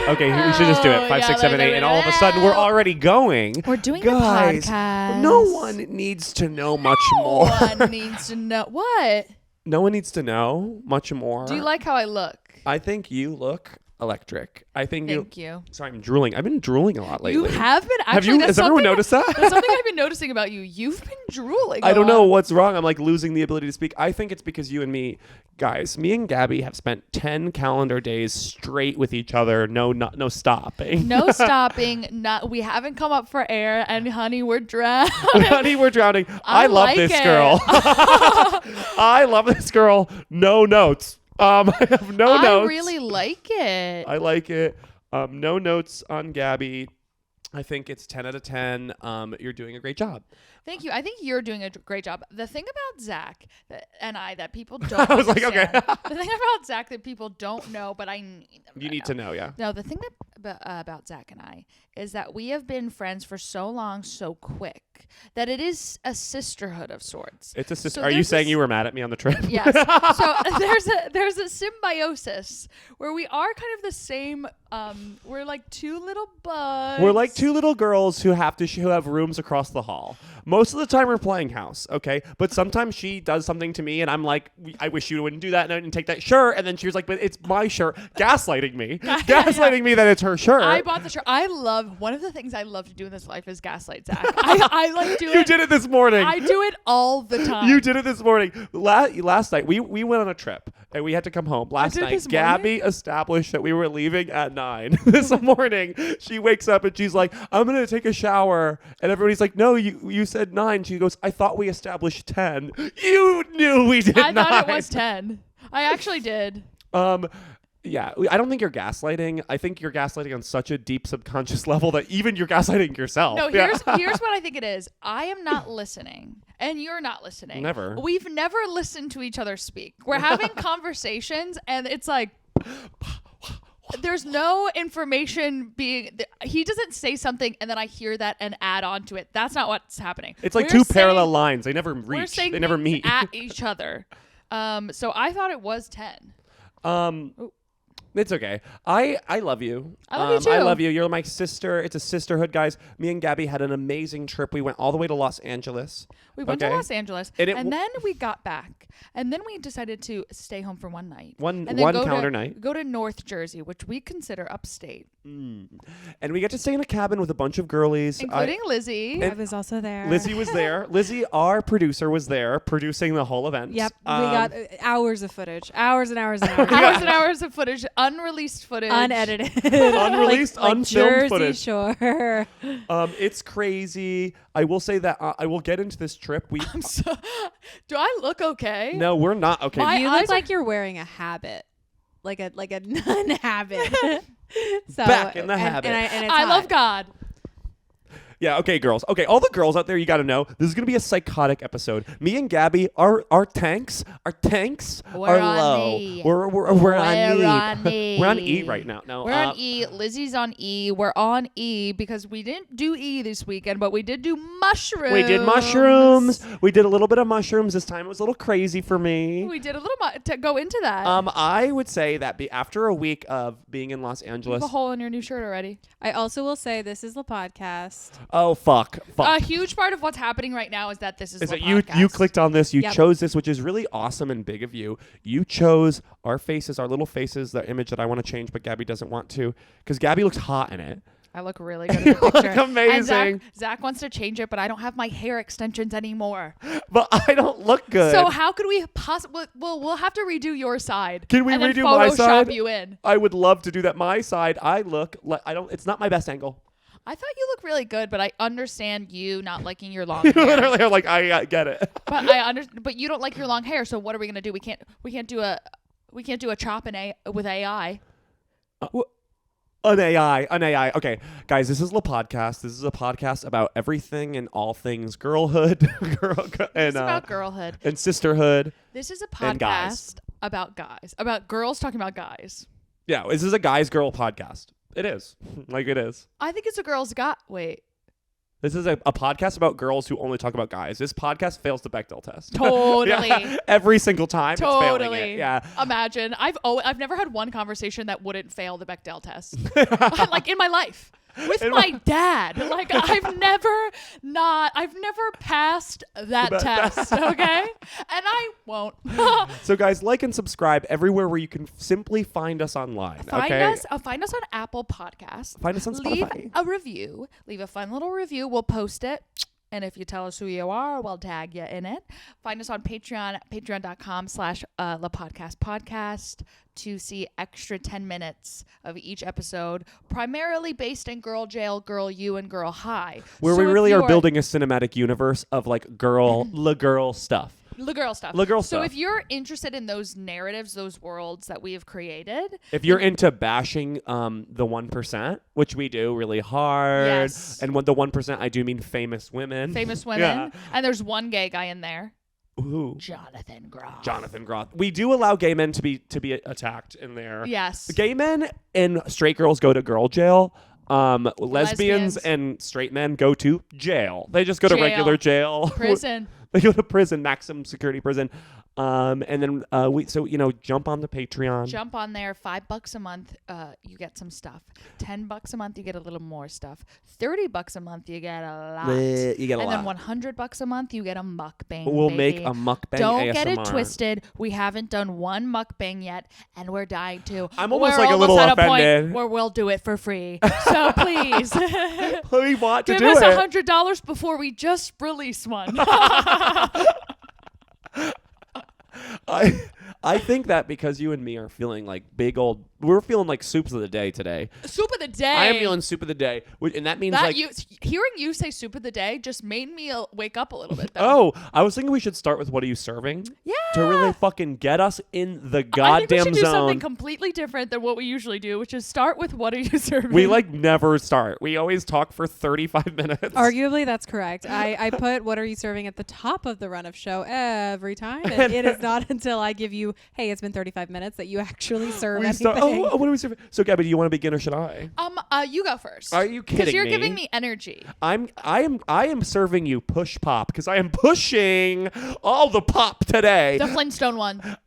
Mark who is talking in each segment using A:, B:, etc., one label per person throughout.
A: Okay, we should just do it. 5, 6, 7, 8, and all of a sudden we're already going.
B: We're doing
A: Guys,
B: a podcast.
A: no one needs to know much more.
B: No one needs to know. What?
A: No one needs to know much more.
B: Do you like how I look?
A: I think you look electric. I think
B: Thank you.
A: Sorry, I'm drooling. I've been drooling a lot lately.
B: You have been? Actually,
A: have you? Has everyone noticed that?
B: That's something I've been noticing about you. You've been drooling
A: I don't
B: lot.
A: know what's wrong. I'm like losing the ability to speak. I think it's because you and me, guys, me and Gabby have spent 10 calendar days straight with each other. No stopping.
B: No stopping. We haven't come up for air. And honey, we're drowning.
A: Honey, we're drowning. I love
B: like
A: this
B: it.
A: girl. I love this girl. No notes. I have no notes.
B: I really like it.
A: I like it. No notes on Gabby. I think it's 10 out of 10. You're doing a great job.
B: Thank you. I think you're doing a great job. The thing about Zach and I that people don't
A: I was like,
B: understand,
A: okay.
B: the thing about Zach that people don't know, but I need them
A: You need to know, yeah.
B: No, the thing about Zach and I is that we have been friends for so long, so quick, that it is a sisterhood of sorts.
A: It's a sister.
B: So
A: Are you saying you were mad at me on the trip?
B: Yes. So there's a symbiosis where we are kind of the same. We're like two little buds.
A: We're like two little girls who have rooms across the hall. Most of the time we're playing house, okay? But sometimes she does something to me and I'm like, I wish you wouldn't do that and take that shirt. And then she was like, but it's my shirt. Gaslighting me. Gaslighting me that it's her shirt.
B: I bought the shirt. One of the things I love to do in this life is gaslight Zach. I like do it.
A: You did it this morning.
B: I do it all the time.
A: You did it this morning. Last night, we went on a trip and we had to come home. Last night, Gabby established that we were leaving at 9. This morning, she wakes up and she's like, I'm going to take a shower. And everybody's like, no, you said 9. She goes, I thought we established 10. You knew we did 9.
B: I thought it was 10. I actually did.
A: Yeah, I don't think you're gaslighting. I think you're gaslighting on such a deep subconscious level that even you're gaslighting yourself.
B: No, here's what I think it is. I am not listening, and you're not listening.
A: Never.
B: We've never listened to each other speak. We're having conversations, and it's like there's no information being. He doesn't say something, and then I hear that and add on to it. That's not what's happening.
A: It's like two parallel lines. They never reach. They never meet
B: at each other. So I thought it was 10.
A: It's okay. I love you.
B: I love you too.
A: I love you. You're my sister. It's a sisterhood, guys. Me and Gabby had an amazing trip. We went all the way to Los Angeles.
B: We went to Los Angeles,
A: and
B: then we got back, and then we decided to stay home for one night.
A: One calendar night.
B: Go to North Jersey, which we consider upstate.
A: And we got to stay in a cabin with a bunch of girlies.
B: Including Lizzie.
C: I was also there.
A: Lizzie was there. Lizzie, our producer, was there producing the whole event.
C: Yep. We got hours of footage. Hours and hours and hours.
B: Hours and hours of footage. Unreleased footage.
C: Unedited.
A: Unreleased,
C: like
A: unfilmed
C: Jersey
A: footage.
C: Shore.
A: It's crazy. I will say that I will get into this trip.
B: Do I look okay?
A: No, we're not okay.
C: You look like you're wearing a habit. Like a nun habit. So,
A: Back in the habit.
C: And it's
B: I
C: hot.
B: love God.
A: Yeah, okay, girls. Okay, all the girls out there, you got to know, this is going to be a psychotic episode. Me and Gabby, our tanks are low.
B: E.
A: We're on E.
B: E.
A: We're on E right now. No,
B: we're on E. Lizzie's on E. We're on E because we didn't do E this weekend, but we did do mushrooms.
A: We did mushrooms. We did a little bit of mushrooms. This time it was a little crazy for me.
B: We did a little to go into that.
A: I would say that after a week of being in Los
B: You
A: Angeles.
B: have a hole in your new shirt already.
C: I also will say this is the podcast.
A: Oh, fuck.
B: A huge part of what's happening right now is that this is
A: that
B: podcast.
A: you clicked on this, you
C: Yep.
A: chose this, which is really awesome and big of you. You chose our faces, our little faces, the image that I want to change, but Gabby doesn't want to, because Gabby looks hot in it.
B: I look really good in the picture.
A: Look amazing.
B: And Zach wants to change it, but I don't have my hair extensions anymore.
A: But I don't look good.
B: So how could we possibly? Well, we'll have to redo your side.
A: Can we
B: and then
A: redo my
B: Photoshop
A: side?
B: you in.
A: I would love to do that. My side, I look like it's not my best angle.
B: I thought you look really good, but I understand you not liking your long
A: You
B: hair.
A: literally are like, I get it.
B: But I understand. But you don't like your long hair. So what are we gonna do? We can't do a chop with AI.
A: An AI. Okay, guys, this is the podcast. This is a podcast about everything and all things girlhood,
B: It's about girlhood
A: and sisterhood.
B: This is a
A: and guys.
B: podcast about guys, about girls talking about guys.
A: Yeah, this is a guys girl podcast. It is. Like it is.
B: I think it's a girls got. Wait.
A: This is a podcast about girls who only talk about guys. This podcast fails the Bechdel test.
B: Totally.
A: Yeah, every single time.
B: Totally.
A: It's failing it. Yeah.
B: Imagine. I've never had one conversation that wouldn't fail the Bechdel test. Like in my life. With my dad. Like I've never passed that test, okay? And I won't.
A: So guys, like and subscribe everywhere where you can simply find us online.
B: Find
A: okay?
B: us on Apple Podcasts.
A: Find us on Spotify.
B: Leave a review. Leave a fun little review. We'll post it. And if you tell us who you are, we'll tag you in it. Find us on Patreon, patreon.com/thepodcast to see extra 10 minutes of each episode, primarily based in Girl Jail, Girl U, and Girl High.
A: Where
B: So
A: we
B: if
A: really are
B: you're-
A: building a cinematic universe of like girl stuff.
B: The girl stuff.
A: The girl
B: So
A: stuff.
B: if you're interested in those narratives, those worlds that we have created,
A: If you're into bashing the 1%, which we do really hard,
B: Yes.
A: and when the 1%, I do mean famous women.
B: famous women,
A: Yeah.
B: and there's one gay guy in there,
A: Ooh.
B: Jonathan Groff.
A: Jonathan Groff. We do allow gay men to be attacked in there.
B: Yes.
A: Gay men and straight girls go to girl jail. Lesbians
B: Lesbians.
A: and straight men go to jail. They just go to
B: Jail.
A: regular jail.
B: Prison.
A: They go to prison, maximum security prison. And then jump on the Patreon.
B: Jump on there. $5 a month, you get some stuff. $10 a month, you get a little more stuff. $30 a month, you get a lot.
A: You get a
B: and
A: lot.
B: then $100 a month, you get a mukbang.
A: We'll
B: baby.
A: make a mukbang
B: Don't
A: ASMR.
B: get it twisted. We haven't done one mukbang yet, and we're dying to.
A: I'm almost
B: We're
A: like a little
B: at
A: offended.
B: a point where we'll do it for free. So please,
A: We want to
B: give
A: do
B: us
A: it.
B: $100 before we just release one.
A: I think that because you and me are feeling like we're feeling like soups of the day today.
B: Soup of the day.
A: I am feeling soup of the day, and that means like.
B: Hearing you say soup of the day just made me wake up a little bit. Though.
A: Oh, I was thinking we should start with what are you serving?
B: Yeah.
A: To really fucking get us in the
B: I think we
A: goddamn
B: should do
A: zone.
B: something completely different than what we usually do, which is start with what are you serving?
A: We like never start. We always talk for 35 minutes.
C: Arguably, that's correct. I put what are you serving at the top of the run of show every time. And it is not until I give you, hey, it's been 35 minutes that you actually serve anything.
A: Oh, what are we serving? So, Gabby, do you want to begin or should I?
B: You go first.
A: Are you kidding
B: Because you're
A: me?
B: giving me energy.
A: I am serving you push pop because I am pushing all the pop today.
B: The Flintstone one.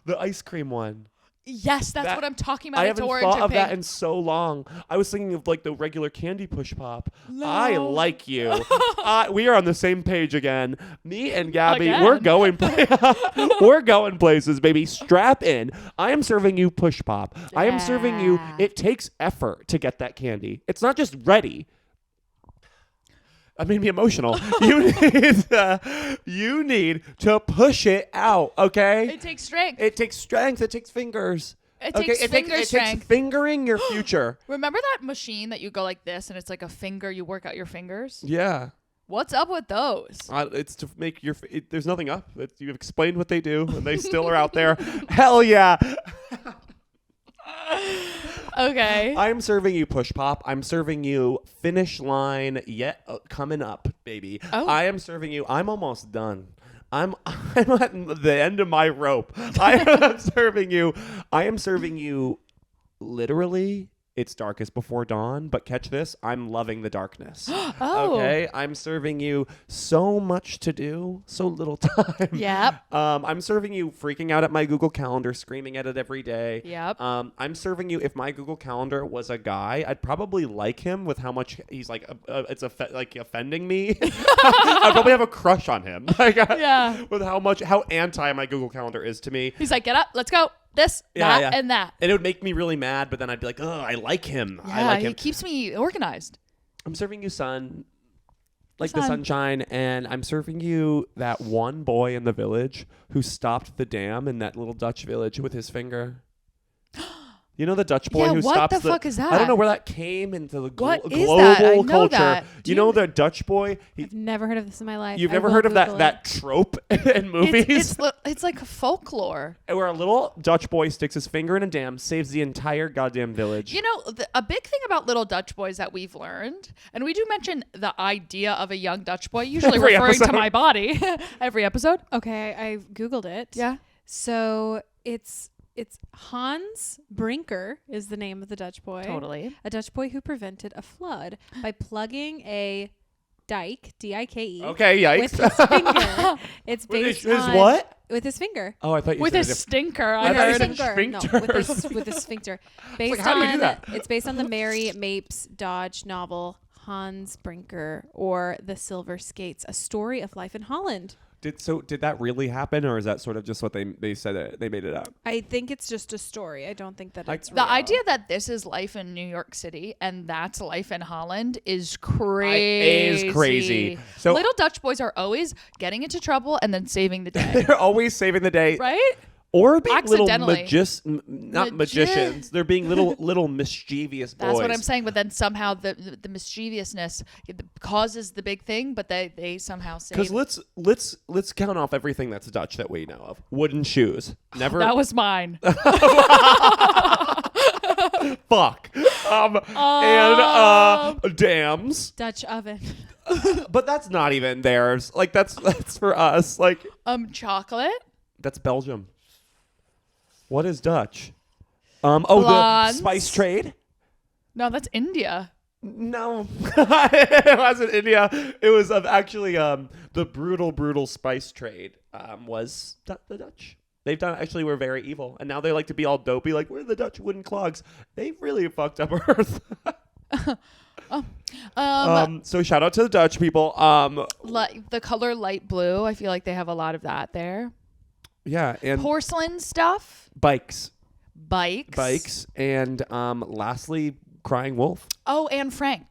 A: The ice cream one.
B: Yes, that's
A: That-
B: what I'm talking about.
A: I
B: It's
A: haven't
B: orange
A: thought
B: and
A: of
B: pink.
A: that in so long. I was thinking of like the regular candy push pop.
B: No.
A: I like you. We are on the same page again. Me and Gabby,
B: Again.
A: we're going we're going places, baby. Strap in. I am serving you push pop. I am serving you.
B: Yeah.
A: It takes effort to get that candy. It's not just ready. I made me emotional. You need to push it out, okay?
B: It takes strength.
A: It takes strength. It takes fingers.
B: It
A: Okay,
B: takes finger
A: it
B: strength.
A: takes fingering your future.
B: Remember that machine that you go like this and it's like a finger, you work out your fingers?
A: Yeah.
B: What's up with those?
A: It's to make there's nothing up. You've explained what they do, and they still are out there. Hell yeah.
B: Okay.
A: I'm serving you push pop. I'm serving you finish line yet coming up, baby.
B: Oh.
A: I am serving you. I'm almost done. I'm at the end of my rope. I am serving you literally. It's darkest before dawn, but catch this. I'm loving the darkness.
B: Oh.
A: Okay. I'm serving you so much to do, so little time.
B: Yep.
A: I'm serving you freaking out at my Google Calendar, screaming at it every day.
B: Yep.
A: I'm serving you. If my Google Calendar was a guy, I'd probably like him with how much he's like. It's offending me. I'd probably have a crush on him.
B: Yeah.
A: With how anti my Google Calendar is to me.
B: He's like, get up, let's go. This,
A: Yeah,
B: that,
A: yeah.
B: and that.
A: And it would make me really mad, but then I'd be like, oh, I like him.
B: Yeah,
A: I like
B: he
A: him.
B: keeps me organized.
A: I'm serving you sun, like the
B: Sun.
A: sunshine, and I'm serving you that one boy in the village who stopped the dam in that little Dutch village with his finger. You know the Dutch boy
B: Yeah,
A: who
B: what
A: stops
B: the fuck is
A: I don't know
B: that?
A: where that came into the
B: What is
A: global
B: that? I know
A: culture.
B: that. Do
A: You know
B: you-
A: the Dutch boy?
C: I've never heard of this in my life.
A: You've
C: I
A: never
C: will
A: heard of
C: Google
A: that trope in movies?
B: It's like folklore.
A: Where a little Dutch boy sticks his finger in a dam, saves the entire goddamn village.
B: You know, a big thing about little Dutch boys that we've learned, and we do mention the idea of a young Dutch boy, usually
A: Every
B: referring
A: episode.
B: to my body every episode.
C: Okay, I Googled it.
B: Yeah.
C: So it's It's Hans Brinker is the name of the Dutch boy.
B: Totally.
C: A Dutch boy who prevented a flood by plugging a dike, D-I-K-E.
A: Okay, yikes.
C: With his finger. It's based
A: his
C: on
A: what?
C: With his finger.
A: Oh, I thought you
B: With
A: said
B: a stinker. I
A: I thought you
B: heard.
A: said
C: Sphincter. No,
A: sphincter.
C: with a sphincter.
A: like,
C: Based
A: how do you do
C: on
A: that?
C: it's based on the Mary Mapes Dodge novel Hans Brinker or The Silver Skates, a story of life in Holland.
A: Did that really happen, or is that sort of just what they said they made it up?
C: I think it's just a story. I don't think that it's
B: The
C: real.
B: idea that this is life in New York City and that's life in Holland is crazy.
A: Is crazy. So
B: little Dutch boys are always getting into trouble and then saving the day.
A: they're always saving the day,
B: Right?
A: or being little
B: Accidentally.
A: not magicians. They're being little mischievous boys.
B: That's what I'm saying. But then somehow the mischievousness causes the big thing, but they somehow save.
A: Because let's count off everything that's Dutch that we know of. Wooden shoes, never.
B: That was mine.
A: Fuck. And dams.
C: Dutch oven.
A: But that's not even theirs. Like that's for us. Like
B: Chocolate.
A: that's Belgium. What is Dutch? The
B: Blondes.
A: spice trade.
B: No, that's India.
A: No, it wasn't India. It was actually the brutal spice trade was the Dutch. They've done actually were very evil, and now they like to be all dopey. Like we're the Dutch wooden clogs. They really fucked up Earth. So shout out to the Dutch people.
B: The color light blue. I feel like they have a lot of that there.
A: Yeah, and
B: Porcelain stuff.
A: bikes,
B: Bikes.
A: and lastly, crying wolf.
B: Oh, and Frank.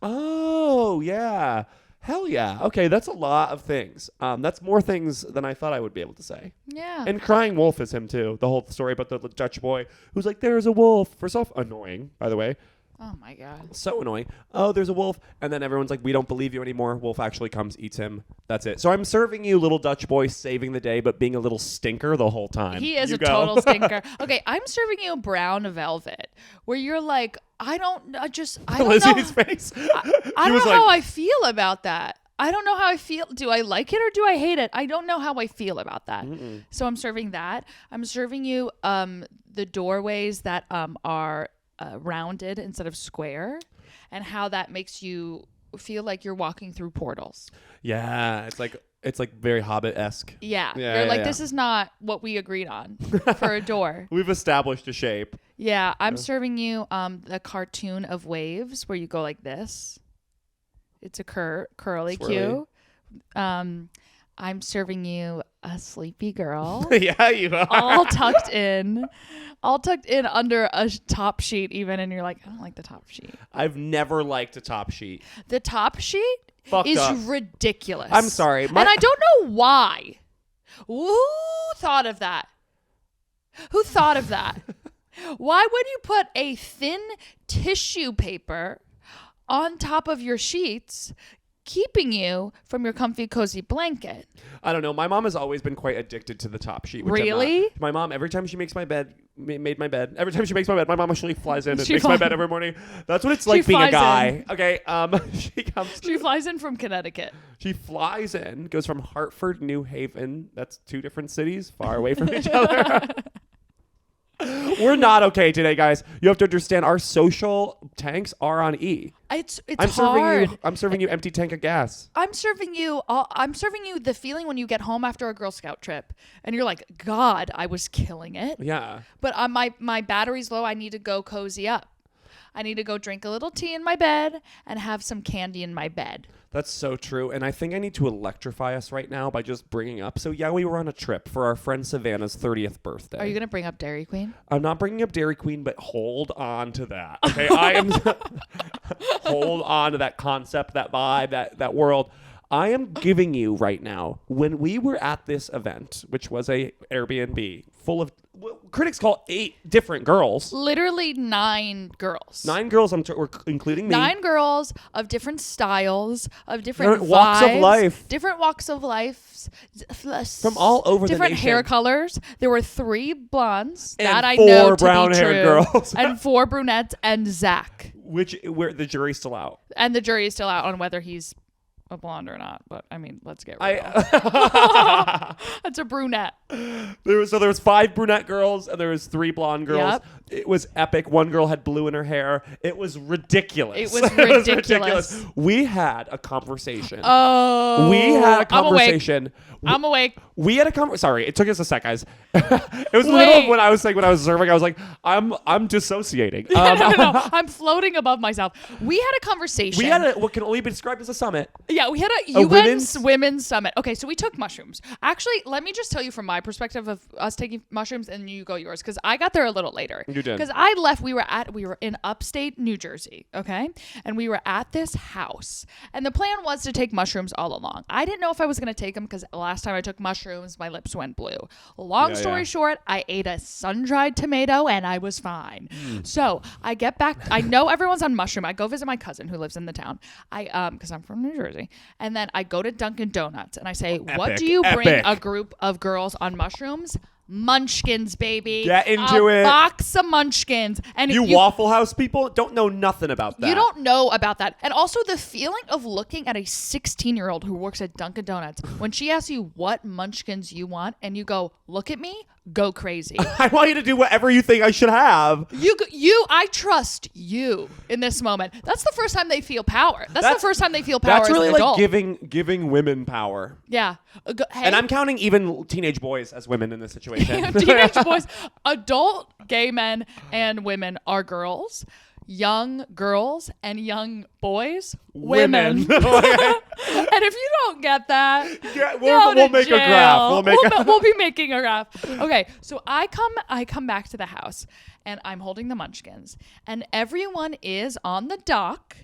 A: Oh yeah, hell yeah. Okay, that's a lot of things. That's more things than I thought I would be able to say.
B: Yeah.
A: And crying wolf is him too. The whole story about the Dutch boy who's like, "There's a wolf." First off, annoying. By the way.
B: Oh my God.
A: So annoying. Oh, there's a wolf. And then everyone's like, we don't believe you anymore. Wolf actually comes, eats him. That's it. So I'm serving you little Dutch boy saving the day, but being a little stinker the whole time.
B: He is
A: You
B: a
A: go.
B: total stinker. Okay, I'm serving you brown velvet, where you're like, I don't know
A: Lizzie's face.
B: I don't know how I feel about that. I don't know how I feel. Do I like it or do I hate it? I don't know how I feel about that. So I'm serving that. I'm serving you the doorways that are rounded instead of square, and how that makes you feel like you're walking through portals.
A: Yeah, it's like very Hobbit-esque.
B: Yeah.
A: Yeah,
B: You're like,
A: yeah.
B: this is not what we agreed on for a door.
A: We've established a shape.
B: Yeah, I'm serving you the cartoon of waves where you go like this. It's a curly
A: Swirly.
B: cue. I'm serving you a sleepy girl.
A: Yeah, you are.
B: all tucked in under a top sheet even, and you're like, I don't like the top sheet.
A: I've never liked a top sheet.
B: The top sheet
A: Fucked
B: is
A: up.
B: ridiculous.
A: I'm sorry.
B: And I don't know why. Who thought of that? Why would you put a thin tissue paper on top of your sheets, keeping you from your comfy, cozy blanket?
A: I don't know. My mom has always been quite addicted to the top sheet. Which I'm not.
B: Really?
A: My mom, every time she makes my bed, made my bed. Every time she makes my bed, my mom actually flies in and
B: She
A: makes my
B: flies-
A: bed every morning. That's what it's like being a
B: flies
A: guy. Okay. She comes.
B: She flies in from Connecticut.
A: She flies in, goes from Hartford, New Haven. That's 2 different cities, far away from each other. We're not okay today, guys. You have to understand our social tanks are on E.
B: It's
A: I'm
B: hard.
A: serving you empty tank of gas.
B: I'm serving you the feeling when you get home after a Girl Scout trip and you're like, God, I was killing it.
A: Yeah.
B: But my battery's low. I need to go cozy up. I need to go drink a little tea in my bed and have some candy in my bed.
A: That's so true. And I think I need to electrify us right now by just bringing up. So, yeah, we were on a trip for our friend Savannah's 30th birthday.
B: Are you going to bring up Dairy Queen?
A: I'm not bringing up Dairy Queen, but hold on to that. Okay. I am. Hold on to that concept, that vibe, that world. I am giving you right now, when we were at this event, which was a Airbnb full of, well, critics call 8 different girls.
B: Literally 9 girls.
A: 9 girls, including me.
B: 9 girls of different styles, of different
A: walks of
B: vibes,
A: life.
B: different walks of life,
A: From all over the
B: different
A: nation.
B: hair colors. There were 3 blondes
A: And
B: that I
A: 4
B: know to be
A: brown-haired
B: true,
A: girls.
B: and 4 brunettes and Zach.
A: Where the jury's still out.
B: And the jury is still out on whether he's a blonde or not, but I mean, let's get real. That's a brunette.
A: There was 5 brunette girls and there was 3 blonde girls.
B: Yep.
A: It was epic. One girl had blue in her hair. It was ridiculous.
B: It was ridiculous.
A: We had a conversation.
B: Oh,
A: we had a conversation.
B: I'm awake.
A: We had a conversation. Sorry, it took us a sec, guys. It was in the middle of when I was saying when I was serving. I was like, I'm dissociating.
B: No, I'm floating above myself. We had a conversation.
A: We had what can only be described as a summit.
B: Yeah, we had a U.N.'s women's summit. Okay, so we took mushrooms. Actually, let me just tell you from my perspective of us taking mushrooms, and you go yours, because I got there a little later.
A: You did.
B: Because I left. We were in Upstate New Jersey. Okay, and we were at this house, and the plan was to take mushrooms all along. I didn't know if I was going to take them because last time I took mushrooms, my lips went blue. Long story short, I ate a sun-dried tomato and I was fine. So I get back. I know everyone's on mushroom. I go visit my cousin who lives in the town. Because I'm from New Jersey. And then I go to Dunkin' Donuts and I say, what do you bring a group of girls on mushrooms? Munchkins, baby.
A: Get into it.
B: Box of Munchkins. And
A: you Waffle House people don't know nothing about that.
B: You don't know about that. And also the feeling of looking at a 16-year-old who works at Dunkin' Donuts when she asks you what Munchkins you want and you go, look at me, go crazy.
A: I want you to do whatever you think I should have.
B: I trust you in this moment. That's the first time they feel power. That's the first time they feel power.
A: That's really
B: as an adult.
A: like giving women power.
B: Yeah.
A: Hey. And I'm counting even teenage boys as women in this situation.
B: Teenage boys, adult gay men and women are girls. Young girls and young boys, women. And if you don't get that,
A: we'll make a graph.
B: We'll be making a graph. Okay, so I come back to the house and I'm holding the Munchkins, and everyone is on the dock.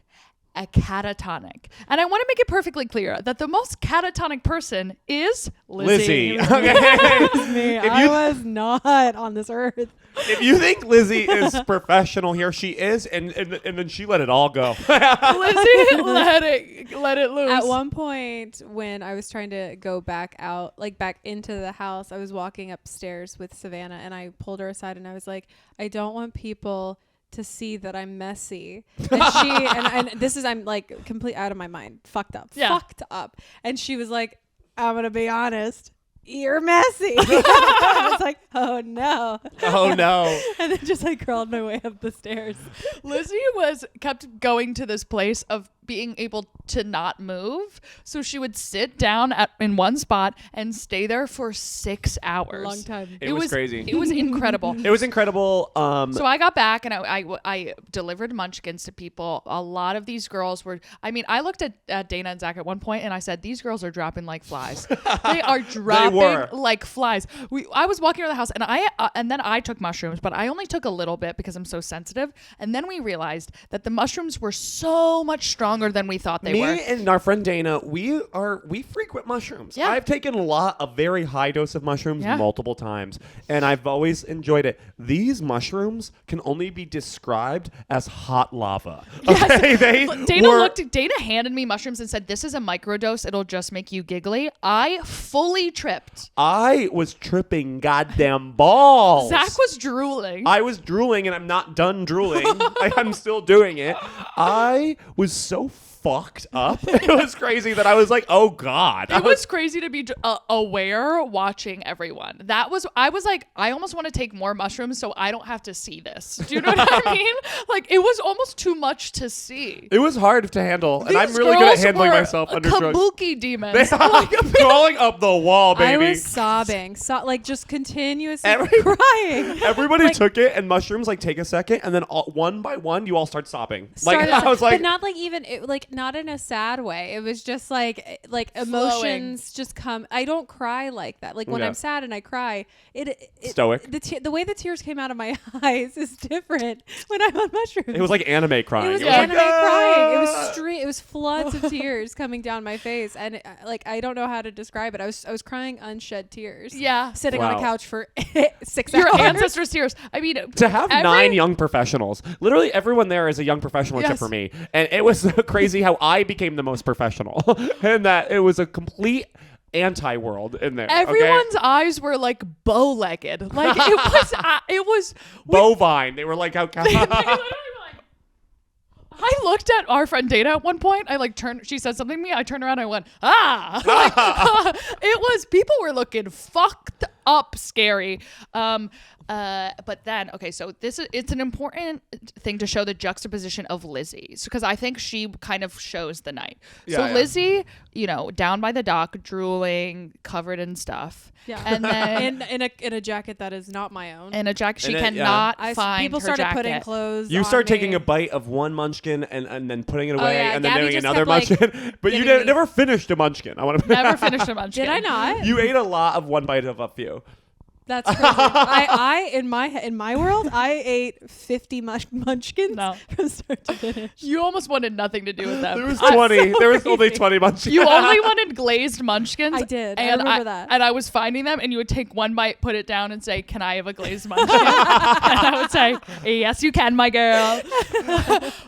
B: A catatonic. And I want to make it perfectly clear that the most catatonic person is Lizzie.
A: Okay.
C: Me. I was not on this earth.
A: If you think Lizzie is professional here, she is, and then she let it all go.
B: Lizzie let it loose.
C: At one point when I was trying to go back out, like back into the house, I was walking upstairs with Savannah and I pulled her aside and I was like, I don't want people to see that I'm messy. And she and this is, I'm like complete out of my mind, fucked up. And she was like, I'm gonna be honest, you're messy. I was like, oh no. And then just like crawled my way up the stairs.
B: Lizzie kept going to this place of being able to not move, so she would sit down in one spot and stay there for 6 hours.
C: Long time.
A: It was crazy.
B: It was incredible.
A: It was incredible.
B: So I got back and I delivered Munchkins to people. A lot of these girls were. I mean, I looked at Dana and Zach at one point and I said, "These girls are dropping like flies. They are dropping like flies." I was walking around the house and then I took mushrooms, but I only took a little bit because I'm so sensitive. And then we realized that the mushrooms were so much stronger than we thought they were.
A: Me and our friend Dana, we frequent mushrooms.
B: Yeah.
A: I've taken a very high dose of mushrooms multiple times, and I've always enjoyed it. These mushrooms can only be described as hot lava. Okay?
B: Yes. Dana handed me mushrooms and said, "This is a microdose. It'll just make you giggly." I fully tripped.
A: I was tripping goddamn balls.
B: Zach was drooling.
A: I was drooling, and I'm not done drooling. I'm still doing it. I was so fucked up. It was crazy that I was like, oh God.
B: It was crazy to be aware watching everyone. I was like, I almost want to take more mushrooms so I don't have to see this. Do you know what I mean? Like, it was almost too much to see.
A: It was hard to handle. And I'm really good at handling myself under drugs.
B: Kabuki demons.
A: Crawling up the wall, baby.
C: I was sobbing. Like just continuously crying.
A: Everybody took it, and mushrooms like take a second, and then one by one you all start sobbing. I was like,
C: but not like even not in a sad way. It was just like emotions just come. I don't cry like that. Like when I'm sad and I cry,
A: stoic.
C: The way the tears came out of my eyes is different when I'm on mushrooms.
A: It was like anime crying.
C: It was anime crying. It was floods of tears coming down my face, and I don't know how to describe it. I was crying unshed tears.
B: Yeah,
C: sitting on a couch for 6 hours.
B: Your ancestors' tears. I mean,
A: to have 9 young professionals. Literally everyone there is a young professional except for me, and it was crazy how I became the most professional, and that it was a complete anti-world in there.
B: Everyone's eyes were like bow-legged. Like it was bovine.
A: They were like how.
B: I looked at our friend Dana at one point. I like turned. She said something to me. I turned around. And I went, ah. It was people were looking fucked up, scary. But then, okay, so it's an important thing to show the juxtaposition of Lizzie, because I think she kind of shows the night. Lizzie, down by the dock, drooling, covered in stuff.
C: Yeah,
B: and then
C: in a jacket that is not my own.
B: In a jacket, she cannot find
C: people
B: her
C: started
B: jacket.
C: putting clothes.
A: You
C: on
A: start
C: me.
A: taking a bite of one munchkin and then putting it away
C: yeah,
A: and then
C: Gabby
A: doing
C: just
A: another
C: kept,
A: munchkin. But you never finished a munchkin. I want to
B: never finished a munchkin.
C: Did I not?
A: You ate a lot of one bite of a few.
C: That's crazy. I in my world, I ate 50 munchkins from start to finish.
B: You almost wanted nothing to do with them.
A: There was 20. There was only 20 munchkins.
B: You only wanted glazed munchkins.
C: I did.
B: And
C: I remember that.
B: And I was finding them, and you would take one bite, put it down, and say, "Can I have a glazed munchkin?" And I would say, "Yes, you can, my girl."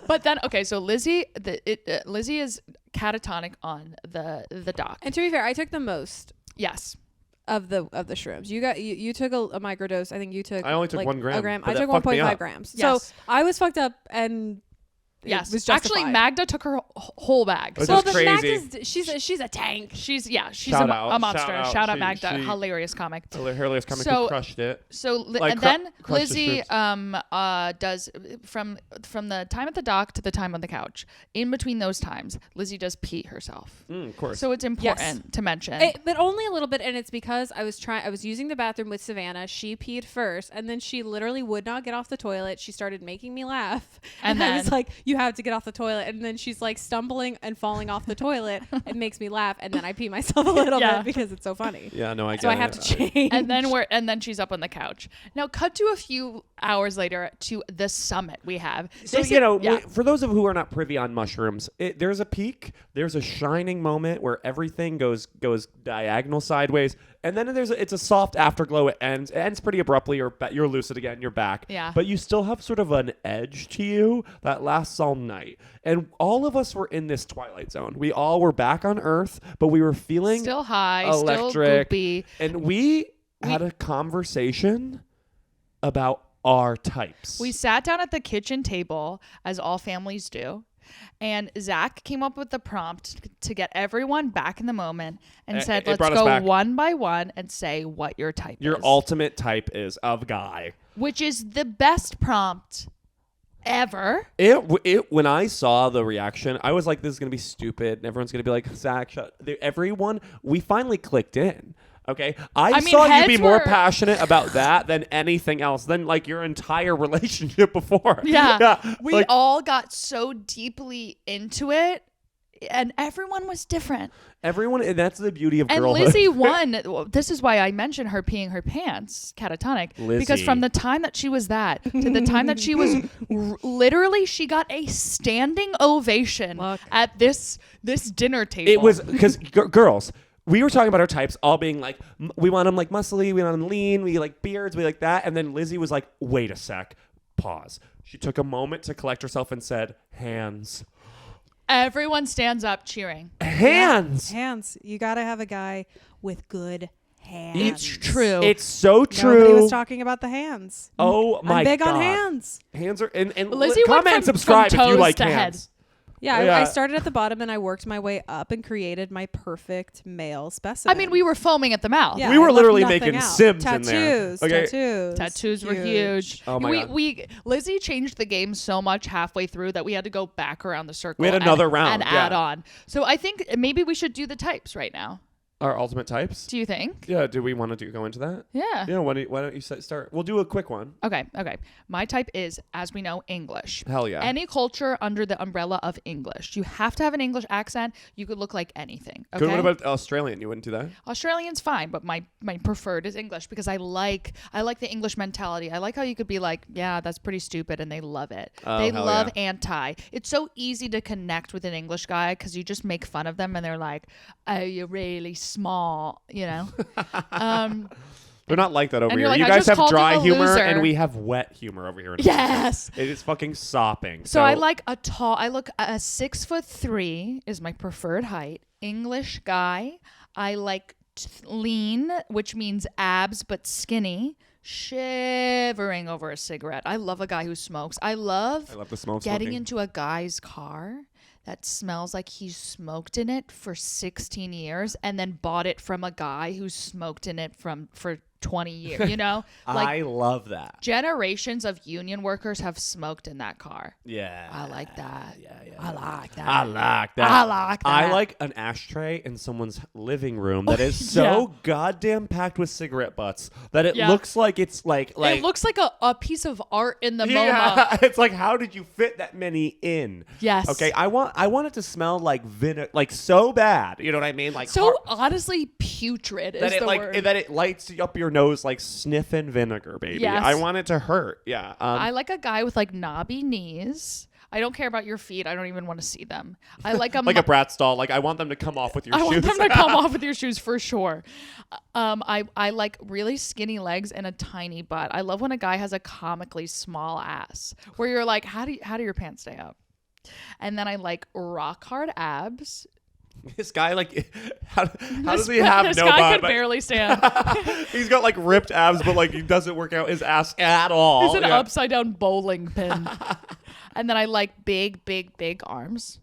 B: But then, okay, so Lizzie is catatonic on the dock.
C: And to be fair, I took the most.
B: Yes.
C: Of the shrooms. You took a microdose. I think you took.
A: I only took 1 gram.
C: A gram.
A: But
C: I took 1.5 grams.
B: Yes.
C: So I was fucked up and.
B: Yes.
C: It was justified.
B: Actually, Magda took her whole bag.
A: Which is crazy.
C: Magda's she's a tank.
B: She's
A: Shout
B: a
A: out.
B: monster. Shout out Magda.
A: She
B: Hilarious comic.
A: Hilarious comic who crushed it.
B: So
A: Like,
B: and then
A: crushed the
B: Lizzie does from the time at the dock to the time on the couch. In between those times, Lizzie does pee herself.
A: Of course.
B: So it's important to mention.
C: But only a little bit, and it's because I was using the bathroom with Savannah. She peed first, and then she literally would not get off the toilet. She started making me laugh, and then I was like, "You have to get off the toilet." And then she's like stumbling and falling off the toilet. It makes me laugh, and then I pee myself a little bit because it's so funny.
A: Yeah, no, I get
C: so I have to change.
B: And then she's up on the couch. Now, cut to a few hours later to the summit we have.
A: So for those of who are not privy on mushrooms, there's a peak, there's a shining moment where everything goes diagonal sideways, and then it's a soft afterglow. It ends pretty abruptly. You're lucid again. You're back.
B: Yeah.
A: But you still have sort of an edge to you that lasts all night. And all of us were in this twilight zone. We all were back on Earth, but we were feeling
B: still high,
A: electric,
B: still goopy.
A: and we had a conversation about our types.
B: We sat down at the kitchen table, as all families do, and Zach came up with the prompt to get everyone back in the moment and said, let's go one by one and say what your type is.
A: Your ultimate type is of guy.
B: Which is the best prompt ever.
A: When I saw the reaction, I was like, this is going to be stupid. And everyone's going to be like, Zach, shut. Everyone, we finally clicked in. Okay, I saw you be more passionate about that than anything else, than like your entire relationship before.
B: Yeah. We all got so deeply into it, and everyone was different.
A: And that's the beauty of
B: and
A: girlhood.
B: And Lizzie won. This is why I mentioned her peeing her pants, catatonic.
A: Lizzie.
B: Because from the time that she was that to the time that she was literally, she got a standing ovation at this dinner table.
A: It was because girls. We were talking about our types all being like, we want them like muscly, we want them lean, we like beards, we like that. And then Lizzie was like, wait a sec, pause. She took a moment to collect herself and said, hands.
B: Everyone stands up cheering.
A: Hands.
C: Yeah, hands. You got to have a guy with good hands.
B: It's true.
A: It's so true.
C: Nobody was talking about the hands.
A: Oh my God.
C: I'm big on hands.
A: Hands are, and
B: Lizzie
A: comment and subscribe if you like hands.
B: Head.
C: Yeah, I started at the bottom and I worked my way up and created my perfect male specimen.
B: I mean, we were foaming at the mouth.
A: Yeah, we were literally making Sims in there.
C: Tattoos
B: were huge.
C: Oh
A: my God.
B: Lizzie changed the game so much halfway through that we had to go back around the circle.
A: We had another round
B: and add on. So I think maybe we should do the types right now.
A: Our ultimate types?
B: Do you think?
A: Yeah. Do we want to go into that?
B: Yeah.
A: Yeah. Why don't you start? We'll do a quick one.
B: Okay. My type is, as we know, English.
A: Hell yeah.
B: Any culture under the umbrella of English. You have to have an English accent. You could look like anything. Okay.
A: Good. What about Australian? You wouldn't do that?
B: Australian's fine, but my preferred is English because I like the English mentality. I like how you could be like, yeah, that's pretty stupid, and they love it. They love anti. It's so easy to connect with an English guy because you just make fun of them, and they're like, oh, you're really small, you know.
A: They're not like that over here.
B: Like,
A: you guys have dry humor, and we have wet humor over here.
B: Yes,
A: it is fucking sopping.
B: So I like a tall. I look 6'3" is my preferred height. English guy. I like lean, which means abs but skinny. shivering over a cigarette. I love a guy who smokes. I love
A: the smoke
B: getting
A: smoking.
B: into a guy's car that smells like he smoked in it for 16 years and then bought it from a guy who smoked in it for 20 years, you know? Like
A: I love that.
B: generations of union workers have smoked in that car.
A: Yeah.
B: I like that.
A: Yeah.
B: I like that.
A: I like that.
B: I like that.
A: I like an ashtray in someone's living room that is so goddamn packed with cigarette butts that it looks like it's like
B: it looks like a piece of art in the
A: yeah,
B: MoMA.
A: it's like, how did you fit that many in?
B: Yes.
A: Okay, I want it to smell like vinegar, like so bad. You know what I mean? Like
B: so honestly putrid
A: that
B: is the
A: like
B: word.
A: that it lights up your nose like sniffing vinegar, baby.
B: Yes.
A: I want it to hurt. Yeah.
B: I like a guy with like knobby knees. I don't care about your feet. I don't even want to see them. I like a
A: like a Bratz doll. Like I want them to come off with your shoes.
B: I want them to come off with your shoes for sure. I like really skinny legs and a tiny butt. I love when a guy has a comically small ass where you're like, how do your pants stay up? And then I like rock hard abs.
A: This guy, like, how does he have
B: this
A: no
B: guy
A: butt?
B: can barely stand.
A: He's got like ripped abs, but like he doesn't work out his ass at all.
B: He's an upside down bowling pin. And then I like big arms.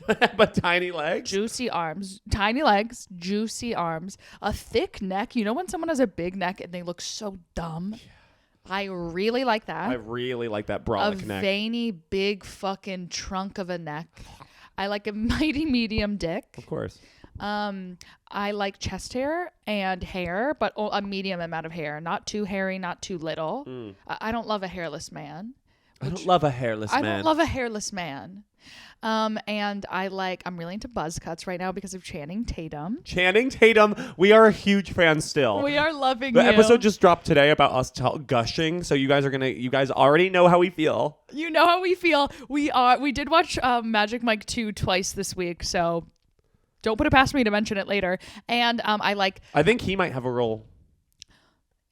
A: But tiny legs.
B: Juicy arms. Tiny legs. Juicy arms. A thick neck. You know when someone has a big neck and they look so dumb? I really like that.
A: I really like that brolic neck.
B: A veiny, big fucking trunk of a neck. I like a mighty medium dick.
A: Of course.
B: I like chest hair and hair, but a medium amount of hair. Not too hairy, not too little. I don't love a hairless man.
A: I don't love a hairless man.
B: I don't love a hairless man. And I'm really into buzz cuts right now because of Channing Tatum.
A: Channing Tatum, we are a huge fan still.
B: We are loving
A: the
B: you.
A: episode just dropped today about us gushing, so you guys already know how we feel.
B: You know how we feel. We did watch Magic Mike 2 twice this week, so don't put it past me to mention it later. And
A: I think he might have a role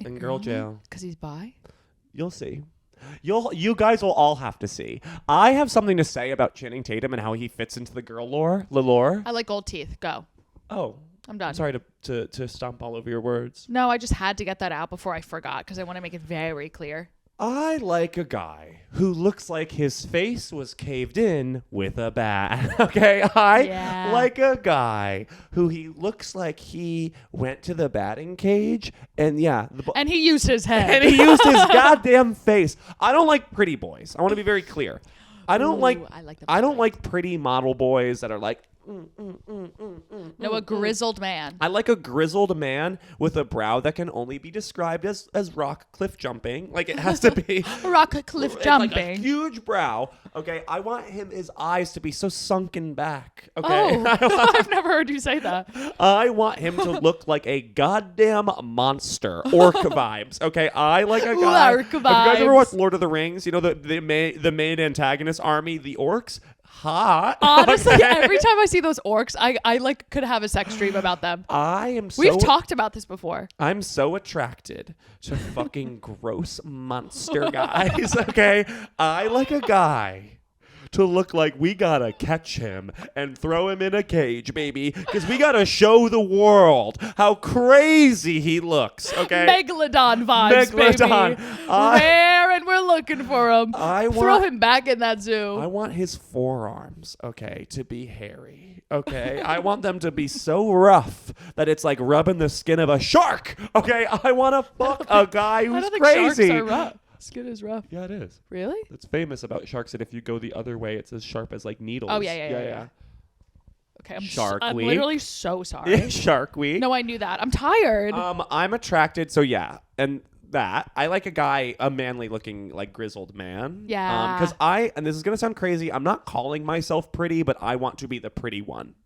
A: in Girl Jail.
B: Because he's bi?
A: You'll see. You guys will all have to see. I have something to say about Channing Tatum and how he fits into the girl lore.
B: I like gold teeth. Go.
A: Oh.
B: I'm done.
A: I'm sorry to stomp all over your words.
B: No, I just had to get that out before I forgot because I want to make it very clear.
A: I like a guy who looks like his face was caved in with a bat. Okay? I like a guy who he looks like he went to the batting cage and
B: and he used his head.
A: And he used his goddamn face. I don't like pretty boys. I want to be very clear. I don't like pretty model boys that are like
B: No, a grizzled man.
A: I like a grizzled man with a brow that can only be described as rock cliff jumping. Like it has to be
B: rock cliff jumping.
A: Like a huge brow. Okay, I want his eyes to be so sunken back. Okay,
B: oh, I've never heard you say that.
A: I want him to look like a goddamn monster. Orc vibes. Okay, I like a guy.
B: Orc vibes.
A: Have you guys ever watched Lord of the Rings? You know the main antagonist army, the orcs. Hot.
B: Honestly, every time I see those orcs, I like could have a sex dream about them. We've talked about this before.
A: I'm so attracted to fucking gross monster guys. Okay, I like a guy to look like we gotta catch him and throw him in a cage, baby, because we gotta show the world how crazy he looks. Okay,
B: Megalodon vibes, baby. Rare, and we're looking for him. Throw him back in that zoo.
A: I want his forearms, okay, to be hairy. Okay, I want them to be so rough that it's like rubbing the skin of a shark. Okay, I want to fuck a guy who's crazy.
B: I don't think sharks are rough. Skin is rough.
A: Yeah, it is.
B: Really?
A: It's famous about sharks that if you go the other way, it's as sharp as like needles.
B: Oh, yeah. Okay, I'm literally so sorry.
A: Yeah, Shark Week.
B: No, I knew that. I'm tired.
A: I'm attracted. So yeah, and that I like a manly looking like grizzled man.
B: Yeah.
A: Because and this is gonna sound crazy. I'm not calling myself pretty, but I want to be the pretty one.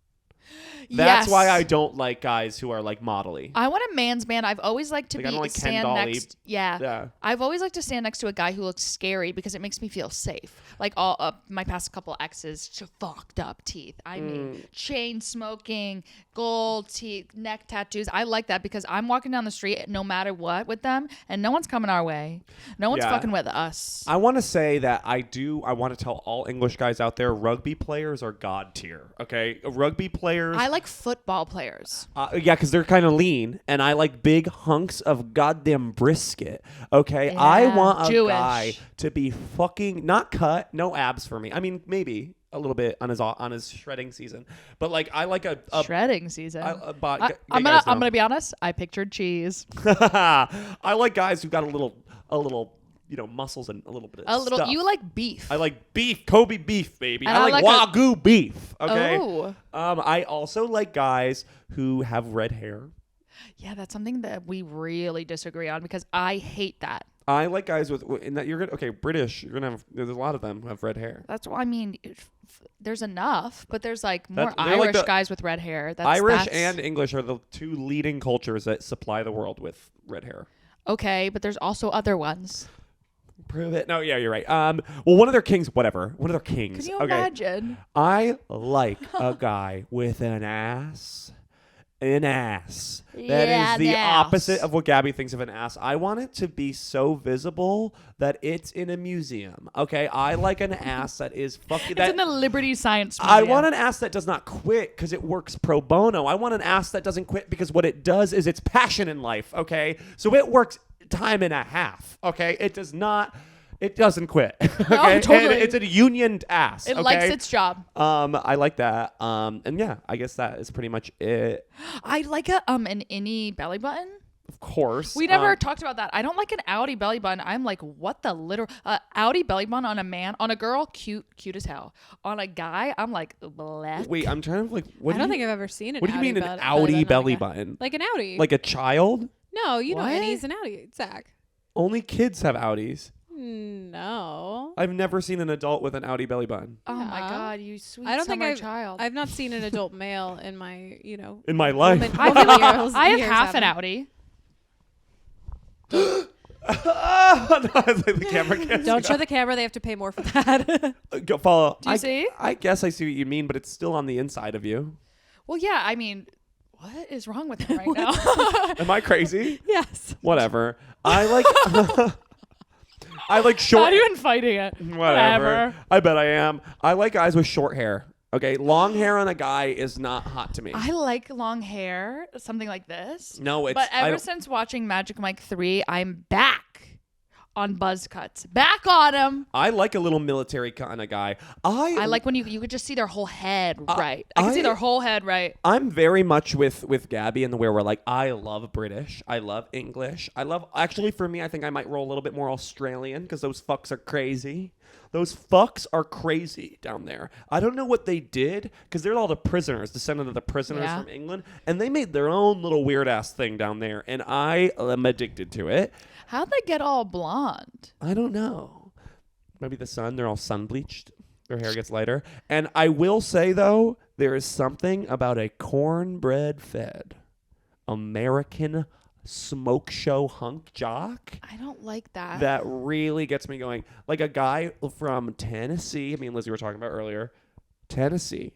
A: That's why I don't like guys who are like modelly.
B: I want a man's man. I've always liked to stand next.
A: Yeah.
B: I've always liked to stand next to a guy who looks scary because it makes me feel safe. Like all my past couple exes, fucked up teeth. I mean, chain smoking, gold teeth, neck tattoos. I like that because I'm walking down the street no matter what with them, and no one's coming our way. No one's fucking with us.
A: I want to say that I want to tell all English guys out there, rugby players are god tier. Okay, rugby players players.
B: I like football players.
A: Yeah, because they're kind of lean, and I like big hunks of goddamn brisket. Okay,
B: Yeah.
A: I want a
B: Jewish.
A: guy to be fucking not cut, no abs for me. I mean, maybe a little bit on his shredding season, but like I like a
B: Shredding season.
A: I'm
B: I'm gonna be honest. I pictured cheese.
A: I like guys who've got a little muscles and a little bit of stuff.
B: You like beef.
A: I like beef, Kobe beef, baby.
B: And
A: I like Wagyu beef. Okay.
B: Oh.
A: I also like guys who have red hair.
B: Yeah, that's something that we really disagree on because I hate that.
A: I like guys in that you're gonna British. You're gonna have there's a lot of them who have red hair.
B: That's why I mean, there's enough, but there's like more
A: they're
B: Irish
A: like
B: guys with red hair.
A: Irish and English are the two leading cultures that supply the world with red hair.
B: Okay, but there's also other ones.
A: Prove it. No, yeah, you're right. Well, one of their kings, whatever. One of their kings.
B: Can you imagine?
A: I like a guy with an ass. An ass. That is the opposite of what Gabby thinks of an ass. I want it to be so visible that it's in a museum. Okay, I like an ass that is fucking.
B: It's in the Liberty Science Museum.
A: I want an ass that does not quit because it works pro bono. I want an ass that doesn't quit because what it does is its passion in life. Okay, so it works time and a half. Okay, it does not. It doesn't quit. Okay,
B: No, totally.
A: And it's a unioned ass.
B: It
A: okay?
B: likes its job.
A: I like that. And yeah, I guess that is pretty much it.
B: I like an innie belly button.
A: Of course.
B: We never talked about that. I don't like an outie belly button. I'm like, what the literal outie belly button on a man, on a girl, cute as hell. On a guy, I'm like, bleh.
A: Wait, I'm trying to like.
C: I don't think I've ever seen an.
A: What do you mean an
C: outie
A: outie belly
C: button?
A: button?
C: Like an outie.
A: Like a child?
C: No, you know
B: What?
C: Annie's an outie, Zach.
A: Only kids have outies.
C: No.
A: I've never seen an adult with an outie belly button.
B: Oh my
C: Yeah.
B: God, you sweet
C: I don't
B: summer
C: think
B: child.
C: I've not seen an adult male in my,
A: In my life.
B: I have half an outie.
A: No, it's like the camera can't
C: Don't show the camera. They have to pay more for that.
A: Go follow.
B: Do you see?
A: I guess I see what you mean, but it's still on the inside of you.
B: Well, yeah, I mean, what is wrong with him right now?
A: Am I crazy?
C: Yes.
A: Whatever. I like. I like short.
B: Not even fighting it.
A: Whatever. I bet I am. I like guys with short hair. Okay, long hair on a guy is not hot to me.
B: I like long hair, something like this.
A: No, it's.
B: But ever since watching Magic Mike 3, I'm back on buzz cuts. Back on them.
A: I like a little military kind of guy.
B: I like when you could just see their whole head right. I can see their whole head right.
A: I'm very much with Gabby in the where we're like, I love British. I love English. Actually, for me, I think I might roll a little bit more Australian because those fucks are crazy. Those fucks are crazy down there. I don't know what they did because they're all the prisoners, descendant of the prisoners from England, and they made their own little weird ass thing down there, and I am addicted to it.
B: How'd they get all blonde?
A: I don't know. Maybe the sun. They're all sun bleached. Their hair gets lighter. And I will say though, there is something about a cornbread fed American smoke show hunk jock
B: I don't like that.
A: that really gets me going. Like a guy from Tennessee. I mean, Lizzie, we were talking about earlier. Tennessee.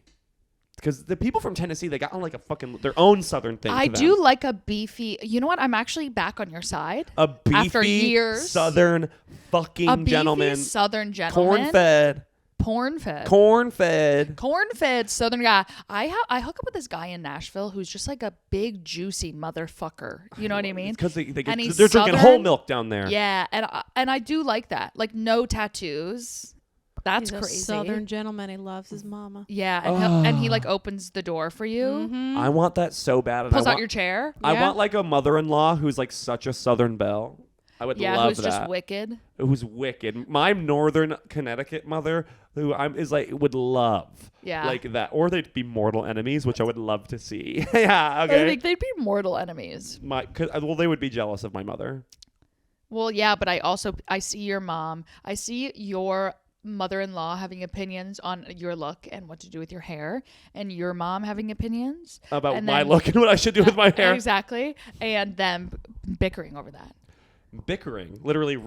A: Because the people from Tennessee, they got on like a fucking their own southern thing.
B: I do like a beefy. You know what? I'm actually back on your side.
A: A beefy
B: after years,
A: southern fucking
B: a beefy
A: gentleman.
B: southern gentleman.
A: Corn fed.
B: Corn-fed southern guy. I hook up with this guy in Nashville who's just like a big juicy motherfucker. You know what I mean?
A: Because they're
B: he's
A: drinking
B: southern.
A: whole milk down there.
B: Yeah, and I do like that. Like no tattoos. That's
C: He's
B: crazy.
C: a southern gentleman. He loves his mama.
B: Yeah, and he like opens the door for you.
C: Mm-hmm.
A: I want that so bad. And
B: Pulls out your chair.
A: I
C: Yeah.
A: want like a mother-in-law who's like such a southern belle. I would
B: Yeah,
A: love
B: who's
A: that.
B: just wicked.
A: Who's wicked. My northern Connecticut mother, who is like, would love.
B: Yeah.
A: Like that. Or they'd be mortal enemies, which I would love to see. Yeah, okay.
B: I think they'd be mortal enemies.
A: Well, they would be jealous of my mother.
B: Well, yeah, but I see your mom. I see your mother-in-law having opinions on your look and what to do with your hair, and your mom having opinions
A: About
B: and
A: my
B: then-
A: look and what I should do with my hair.
B: Exactly, and them bickering over that.
A: Bickering. Literally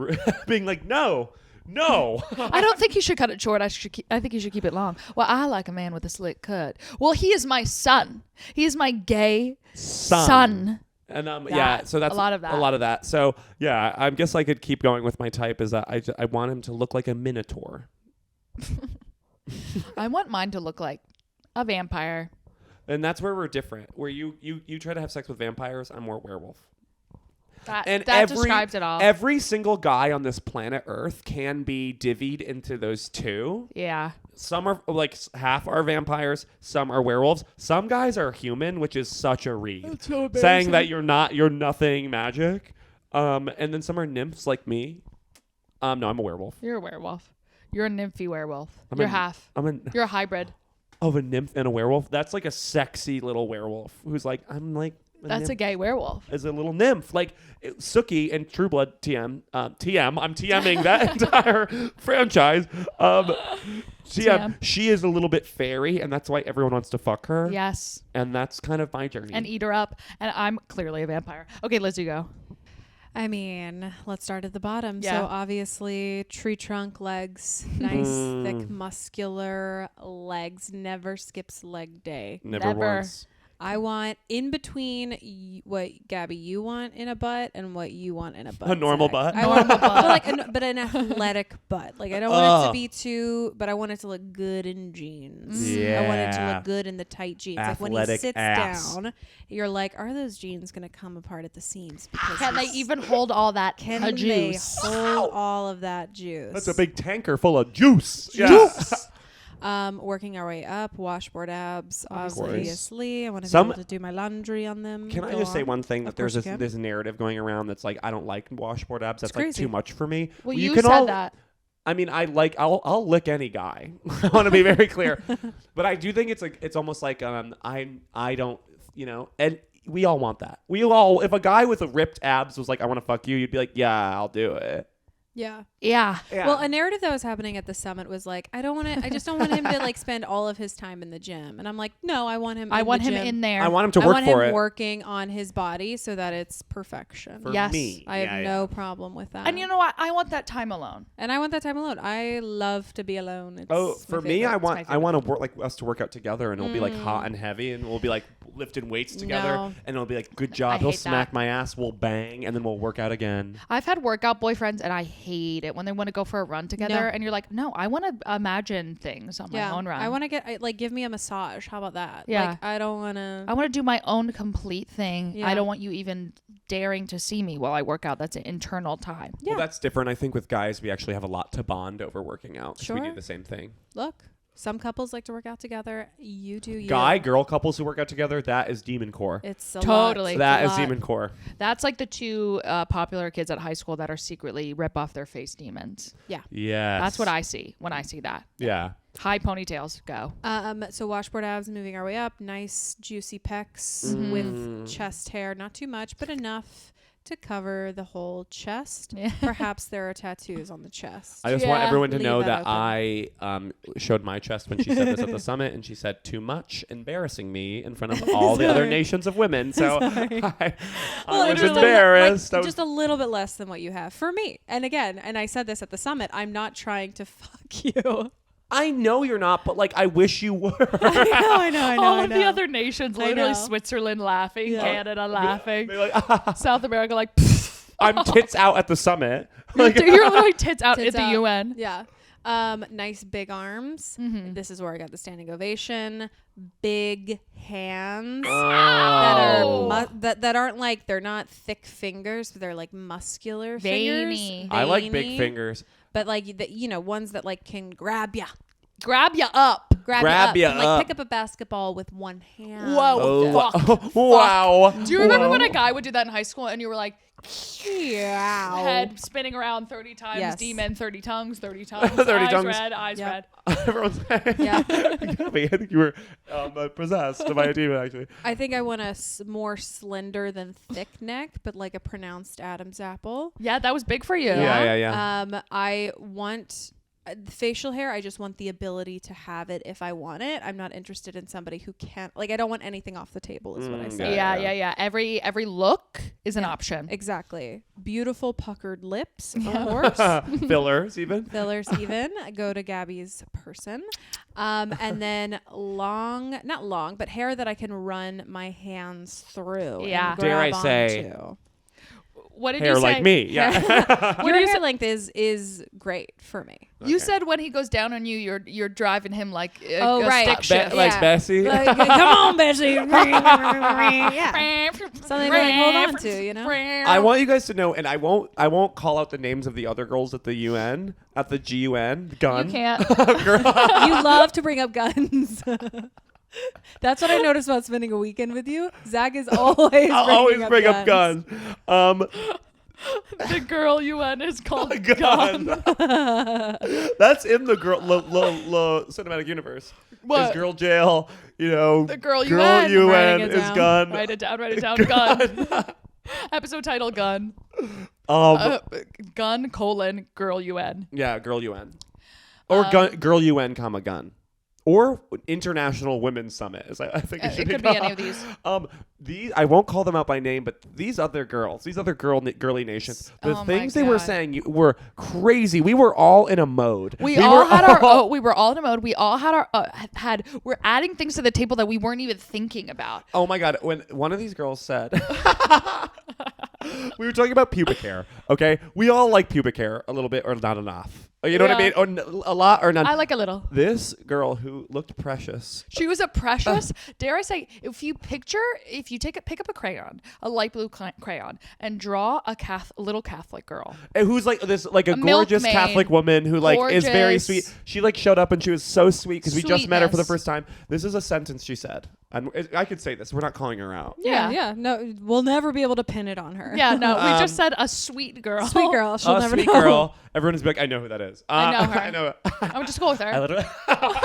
A: being like, no.
B: I don't think he should cut it short. I think he should keep it long. Well, I like a man with a slick cut. Well, he is my son. He is my gay son.
A: And yeah, so that's
B: a lot of that.
A: So yeah, I guess I could keep going with my type. Is that I want him to look like a minotaur.
B: I want mine to look like a vampire.
A: And that's where we're different. Where you try to have sex with vampires, I'm more werewolf.
B: That
A: every,
B: describes it all.
A: Every single guy on this planet Earth can be divvied into those two.
B: Yeah.
A: Some are like half are vampires, some are werewolves. Some guys are human, which is such a read.
B: That's so embarrassing.
A: Saying that you're nothing magic. And then some are nymphs like me. No, I'm a werewolf.
B: You're a werewolf. You're a nymphy werewolf.
A: I'm
B: You're
A: a-
B: half. You're a hybrid.
A: Of a nymph and a werewolf. That's like a sexy little werewolf who's like, I'm like
B: That's
A: nymph.
B: a gay werewolf.
A: As a little nymph, like Sookie and True Blood TM. I'm TMing that entire franchise. TM. She is a little bit fairy, and that's why everyone wants to fuck her.
B: Yes.
A: And that's kind of my journey.
B: And eat her up. And I'm clearly a vampire. Okay, Liz, you go.
C: I mean, let's start at the bottom.
B: Yeah.
C: So obviously, tree trunk legs, nice, thick, muscular legs. Never skips leg day.
A: Never once.
C: I want in between what Gabby you want in a butt and what you want in a butt.
A: A normal
C: Zach.
A: butt?
C: I want but an athletic butt. Like I don't want it to be too, but I want it to look good in jeans.
A: Yeah.
C: I want it to look good in the tight jeans. Like when he
A: Athletic
C: sits
A: ass.
C: down, you're like, are those jeans gonna come apart at the seams? Because
B: Can they even hold all that
C: can
B: juice?
C: they hold all of that juice?
A: That's a big tanker full of juice.
C: Juice. Working our way up, washboard abs, obviously. I want to be able to do my laundry on them.
A: Can I just say one thing? That there's
C: course you can.
A: this narrative going around that's like, I don't like washboard abs. That's like
C: crazy.
A: too much for me.
B: Well,
A: you
B: you
A: can
B: said
A: all,
B: that.
A: I mean, I'll lick any guy. I want to be very clear. But I do think it's almost like I don't, and we all want that. If a guy with a ripped abs was like, I want to fuck you, you'd be like, yeah, I'll do it.
C: Yeah.
B: Yeah.
C: Well, a narrative that was happening at the summit was like, I just don't want him to like spend all of his time in the gym. And I'm like, no, I want him
B: in there.
A: I want him to work for it.
C: Working on his body so that it's perfection.
A: For
B: Yes.
A: me.
C: I have no problem with that.
B: And you know what? I want that time alone.
C: And I want that time alone. I love to be alone. It's
A: For
C: my
A: me,
C: favorite.
A: I want to work like us to work out together, and it'll be like hot and heavy, and we'll be like lifting weights together,
C: No.
A: and it'll be like, good job.
B: I
A: He'll
B: hate
A: smack
B: that.
A: my ass, we'll bang, and then we'll work out again.
B: I've had workout boyfriends, and I hate it when they want to go for a run together,
C: No.
B: and you're like, no, I want to imagine things on my own run.
C: I want to get like give me a massage. How about that?
B: Yeah.
C: Like I don't want to.
B: I want to do my own complete thing.
C: Yeah.
B: I don't want you even daring to see me while I work out. That's an internal time.
C: Yeah.
A: Well, that's different. I think with guys, we actually have a lot to bond over working out. 'Cause we do
C: Sure.
A: the same thing.
C: Look, some couples like to work out together. You do you.
A: Girl couples who work out together, that is demon core.
C: It's a
B: Totally.
C: lot.
A: That
C: It's
A: is
C: a lot.
A: demon core.
B: That's like the two popular kids at high school that are secretly rip off their face demons.
C: Yeah.
A: Yes.
B: That's what I see when I see that.
A: Yeah.
B: High ponytails, go.
C: So washboard abs, moving our way up. Nice juicy pecs with chest hair, not too much, but enough to cover the whole chest.
B: Yeah.
C: Perhaps there are tattoos on the chest.
A: I just want
B: Yeah.
A: everyone to
C: Leave
A: know
C: that
A: that I showed my chest when she said this at the summit, and she said too much, embarrassing me in front of all the other nations of women. So I was
C: Literally,
A: embarrassed.
C: like,
A: I was-
C: just a little bit less than what you have for me. And again, and I said this at the summit, I'm not trying to fuck you.
A: I know you're not, but like I wish you were.
C: I know.
B: All of the other nations,
C: I
B: literally
C: know.
B: Switzerland laughing,
C: Yeah.
B: Canada laughing,
A: Be like,
B: South America like,
A: I'm tits out at the summit.
B: you're
A: Like,
B: literally tits out
C: Tits
B: at the
C: out.
B: UN.
C: Yeah. Nice big arms.
B: Mm-hmm.
C: This is where I got the standing ovation. Big hands that
A: oh.
C: are that aren't like, they're not thick fingers, but they're like muscular
B: Veiny.
C: fingers.
A: I like big
C: Veiny,
A: fingers.
C: but like ones that like can grab ya.
B: Grab you up.
A: Grab ya
C: and, like
A: up.
C: pick up a basketball with one hand.
B: Whoa. Fuck.
A: Wow.
B: Do you remember when a guy would do that in high school and you were like,
C: Yeah.
B: head spinning around 30 times,
C: Yes.
B: demon 30 tongues, 30 tongues,
A: 30
B: eyes
A: tongues.
B: red, eyes
C: Yep.
B: red.
A: Everyone's
C: Yeah.
A: Gabby, I think you were possessed by a demon, actually.
C: I think I want a more slender than thick neck, but like a pronounced Adam's apple.
B: Yeah, that was big for you.
A: Yeah.
C: I want the facial hair. I just want the ability to have it if I want it. I'm not interested in somebody who can't. Like, I don't want anything off the table. Is what I say.
B: Yeah. Every look is an option.
C: Exactly. Beautiful puckered lips, of course.
A: Fillers, even.
C: Fillers, even go to Gabby's person, and then not long, but hair that I can run my hands through.
B: Yeah.
C: and
A: Dare I
C: grab
A: say-
C: onto.
B: What did
A: hair
B: you say?
A: like me. Yeah.
C: Your hair length is great for me.
B: You
A: Okay.
B: said when he goes down on you, you're driving him like a,
C: Oh,
B: a
C: right.
B: stick shift.
A: Like
C: Yeah.
A: Bessie.
C: Like, come on, Bessie. Yeah. Something to like hold on to, you know?
A: I want you guys to know, and I won't call out the names of the other girls at the UN, at the G.U.N. Gun.
B: You can't.
C: You love to bring up guns. That's what I noticed about spending a weekend with you. Zach is always
A: I'll always bring up guns.
B: The girl UN is called
A: Gun.
B: Gun.
A: That's in the girl cinematic universe.
B: What?
A: Is girl jail,
B: The girl UN.
A: UN
C: Writing it
A: is
C: down.
A: gun.
B: Write it down. Gun. Episode title: Gun. Gun : girl UN.
A: Yeah, girl UN. Or girl UN, gun. Or International Women's Summit, as I think it should
B: It could be any of these.
A: These I won't call them out by name, but these other girls, these other girly nations, the
B: Oh my
A: things they were
B: God.
A: saying were crazy. We were all in a mode.
B: We all had our. We were all in a mode. We all had our. We're adding things to the table that we weren't even thinking about.
A: Oh my God! When one of these girls said, we were talking about pubic hair. Okay, we all like pubic hair a little bit or not enough. You know what I mean? Or a lot or none.
B: I like a little.
A: This girl who looked precious.
B: She was a precious. Dare I say, if you pick up a crayon, a light blue crayon, and draw a little Catholic girl.
A: And who's like this, like a gorgeous
B: milkmaid.
A: Catholic woman who like is very
B: Gorgeous.
A: sweet. She like showed up and she was so sweet because we just met her for the
B: Sweetness.
A: first time. This is a sentence she said, and I could say this. We're not calling her out.
C: Yeah. No, we'll never be able to pin it on her.
B: Yeah, no, we just said a sweet girl.
C: Sweet girl. She'll never
A: Sweet
C: know.
A: girl. Everyone is like, I know who that is.
B: I know her.
A: I know.
B: I went to school with her.
A: I literally.
B: Oh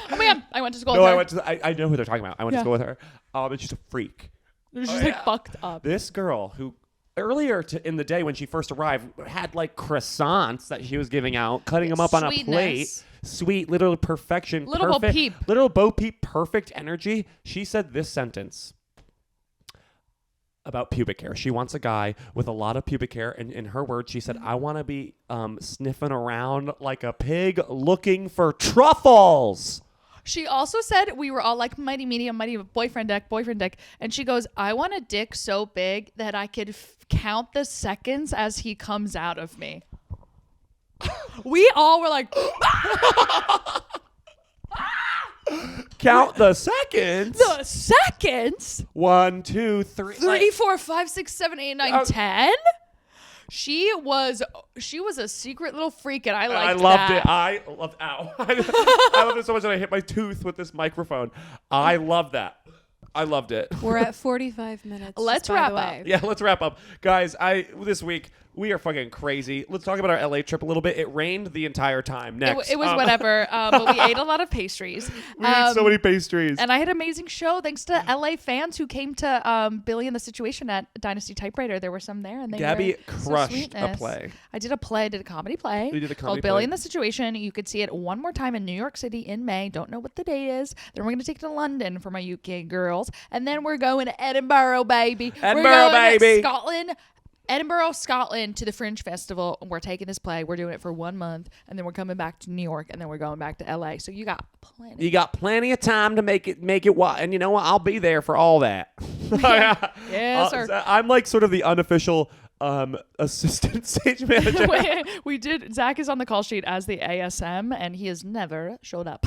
B: my God, I went to school
A: No,
B: with her.
A: I went to. I know who they're talking about. I went to
B: Yeah.
A: school with her. And she's a freak.
B: She's
A: Oh,
B: like
A: yeah.
B: fucked up.
A: This girl who earlier in the day when she first arrived had like croissants that she was giving out, cutting them up on a plate.
B: Sweetness.
A: Sweet, little perfection.
B: Little Bo
A: perfect,
B: Peep.
A: Little Bo Peep, perfect energy. She said this sentence about pubic hair. She wants a guy with a lot of pubic hair. And in her words, she said, I want to be sniffing around like a pig looking for truffles.
B: She also said we were all like mighty medium, mighty boyfriend deck. And she goes, I want a dick so big that I could count the seconds as he comes out of me. We all were like,
A: Count the seconds.
B: the seconds?
A: 1, 2, 3.
B: 3, 4, 5, 6, 7, 8, 9, 10. She was a secret little freak, and I liked
A: I loved
B: that.
A: it. I loved. Ow! I loved it so much that I hit my tooth with this microphone. I love that. I loved it.
C: We're at 45 minutes.
B: Let's
C: just by
B: wrap
C: the way.
B: up.
A: Yeah, let's wrap up, guys. This week we are fucking crazy. Let's talk about our LA trip a little bit. It rained the entire time. Next,
B: It was whatever, but we ate a lot of pastries.
A: We ate so many pastries.
B: And I had an amazing show thanks to LA fans who came to Billy and the Situation at Dynasty Typewriter. There were some there, and they
A: Gabby
B: were so
A: crushed a
B: sweetness.
A: play.
B: I did a play. I did a comedy play.
A: You did a comedy
B: called Billy
A: play.
B: and the Situation. You could see it one more time in New York City in May. Don't know what the date is. Then we're gonna take it to London for my UK girls, and then we're going to Edinburgh, baby.
A: Edinburgh,
B: we're going
A: baby.
B: To Scotland. Edinburgh, Scotland, to the Fringe Festival. And we're taking this play. We're doing it for 1 month, and then we're coming back to New York, and then we're going back to LA. So you got plenty.
A: You got plenty of time to make it. And you know what? I'll be there for all that.
B: Yes, sir.
A: So I'm like sort of the unofficial assistant stage manager.
B: Zach is on the call sheet as the ASM, and he has never showed up.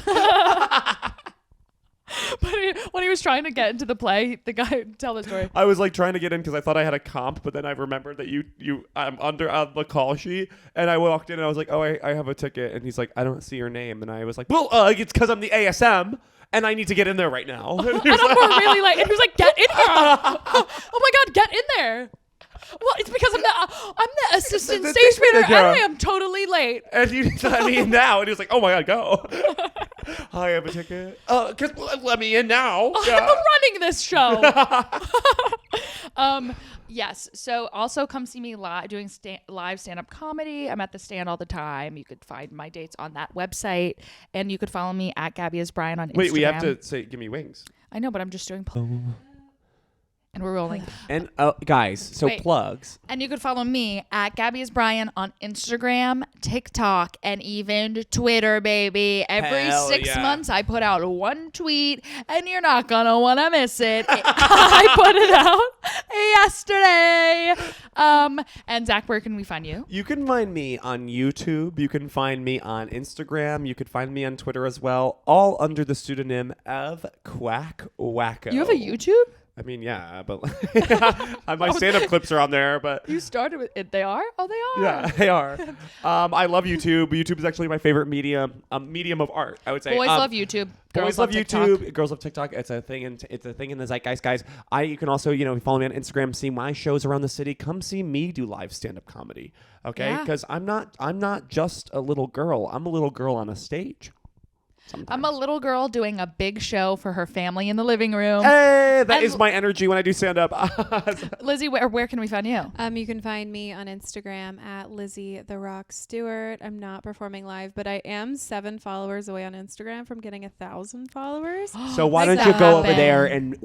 B: But when he was trying to get into the play, the guy tell the story.
A: I was like trying to get in because I thought I had a comp, but then I remembered that I'm under the call sheet, and I walked in and I was like, oh, I have a ticket, and he's like, I don't see your name, and I was like, well, it's because I'm the ASM and I need to get in there right now.
B: And I'm really like, and he was like, get in here! Oh my God, get in there! Well, it's because I'm the assistant
A: The
B: stage manager,
A: manager.
B: and I am totally late.
A: And he let me in now, and he was like, oh my God, go. I have a ticket. Let me in now.
B: I'm running this show. Yes. So also come see me live doing live stand-up comedy. I'm at the Stand all the time. You could find my dates on that website, and you could follow me at Gabby is Brian on Instagram.
A: Wait, we have to say, give me wings.
B: I know, but I'm just doing. And we're rolling.
A: And guys, so
B: Wait.
A: plugs.
B: And you can follow me at Gabby is Brian on Instagram, TikTok, and even Twitter, baby. Every
A: Hell
B: 6
A: yeah.
B: months, I put out one tweet, and you're not going to want to miss it. I put it out yesterday. And Zach, where can we find you?
A: You can find me on YouTube. You can find me on Instagram. You can find me on Twitter as well, all under the pseudonym of Quack Wacko.
B: You have a YouTube?
A: I mean, yeah, but my stand-up clips are on there, but
B: You started with it. They are? Oh, they are.
A: yeah, they are. I love YouTube. YouTube is actually my favorite medium of art, I would say.
B: Boys love YouTube.
A: Boys
B: Girls
A: love
B: TikTok.
A: YouTube. Girls love TikTok. It's a thing, and it's a thing in the zeitgeist, guys. You can also, follow me on Instagram, see my shows around the city. Come see me do live stand-up comedy, okay?
B: Yeah.
A: Because I'm not just a little girl. I'm a little girl on a stage. Sometimes.
B: I'm a little girl doing a big show for her family in the living room.
A: Hey, that
B: And-
A: is my energy when I do stand-up.
B: Lizzie, where can we find you?
C: You can find me on Instagram at Lizzie the Rock Stewart. I'm not performing live, but I am 7 followers away on Instagram from getting 1,000 followers.
A: So why
B: Make
A: don't you
B: that
A: go over
B: happen.
A: there and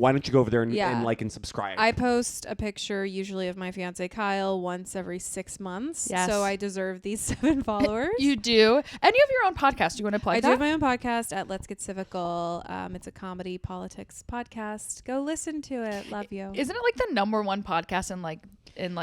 C: Yeah.
A: and like and subscribe?
C: I post a picture usually of my fiance Kyle once every 6 months.
B: Yes.
C: So I deserve these 7 followers.
B: You do. And you have your own podcast. You want to plug
C: I
B: that?
C: do have my own podcast at Let's Get Civical. It's a comedy politics podcast. Go listen to it. Love you.
B: Isn't it like the #1 podcast in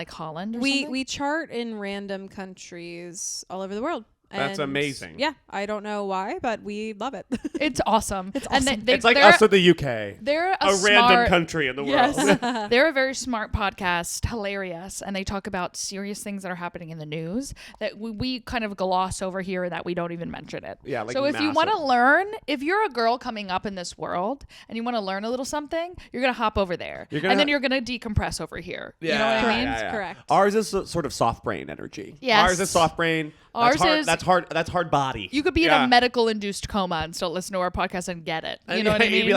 B: Holland or something?
C: We chart in random countries all over the world.
A: That's
C: And
A: amazing.
C: Yeah, I don't know why, but we love it.
B: It's awesome. It's
C: awesome.
B: And
A: it's like
B: they're,
A: us in the UK.
B: They're
A: A
B: smart,
A: random country in the world.
B: Yes. They're a very smart podcast, hilarious, and they talk about serious things that are happening in the news that we kind of gloss over here and that we don't even mention it.
A: Yeah, like
B: so if you want to
A: massive.
B: learn, if you're a girl coming up in this world and you want to learn a little something, you're going to hop over there.
A: You're gonna-
B: And then you're going to decompress over here.
A: Yeah,
B: You know what I mean?
C: Correct. Correct.
A: Ours is sort of soft brain energy.
B: Yes.
A: Ours is soft brain.
B: Ours
A: that's hard,
B: is-
A: that's hard body.
B: You could be
A: Yeah.
B: in a medical induced coma and still listen to our podcast and get it. You
A: And
B: know what I mean?
A: You'd be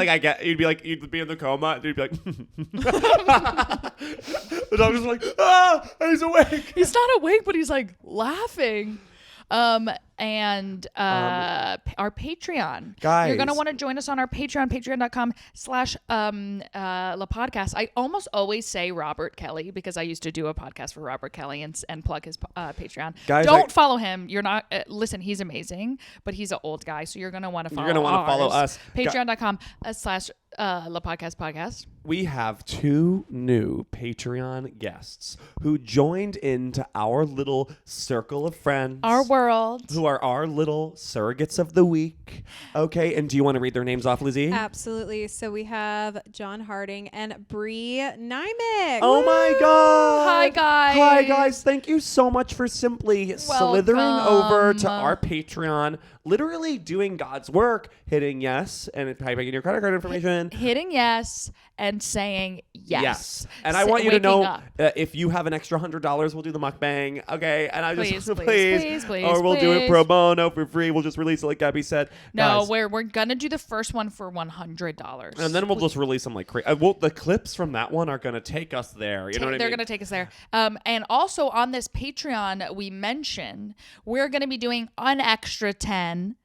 A: like, you'd be in the coma. And you'd be like, the doctor's like, he's awake.
B: He's not awake, but he's like laughing. And our Patreon.
A: Guys.
B: You're going to want to join us on our Patreon, patreon.com/La Podcast. I almost always say Robert Kelly because I used to do a podcast for Robert Kelly and plug his Patreon.
A: Guys,
B: Don't follow him. You're not, listen, he's amazing, but he's an old guy. So you're going to want to follow
A: You're gonna wanna follow us.
B: Patreon.com/La Podcast.
A: We have 2 new Patreon guests who joined into our little circle of friends.
B: Our world.
A: Who are our little surrogates of the week. Okay, and do you want to read their names off, Lizzie?
C: Absolutely. So we have John Harding and Bree Nymick.
A: Oh my God.
B: Hi, guys.
A: Hi, guys. Thank you so much for simply slithering over to our Patreon, literally doing God's work, hitting yes, and typing in your credit card information.
B: Hitting yes and saying yes.
A: And I want you to
B: Waking
A: know
B: up.
A: if you have an extra $100, we'll do the mukbang. Okay. And I
B: Please,
A: just,
B: please,
A: or we'll do it pro bono for free. We'll just release it like Gabby said.
B: No,
A: Guys,
B: we're gonna do the first one for $100.
A: and then we'll just release them like crazy. The clips from that one are going to take us there. You know what I mean?
B: They're gonna take us there. And also on this Patreon, we mention we're gonna be doing an extra 10.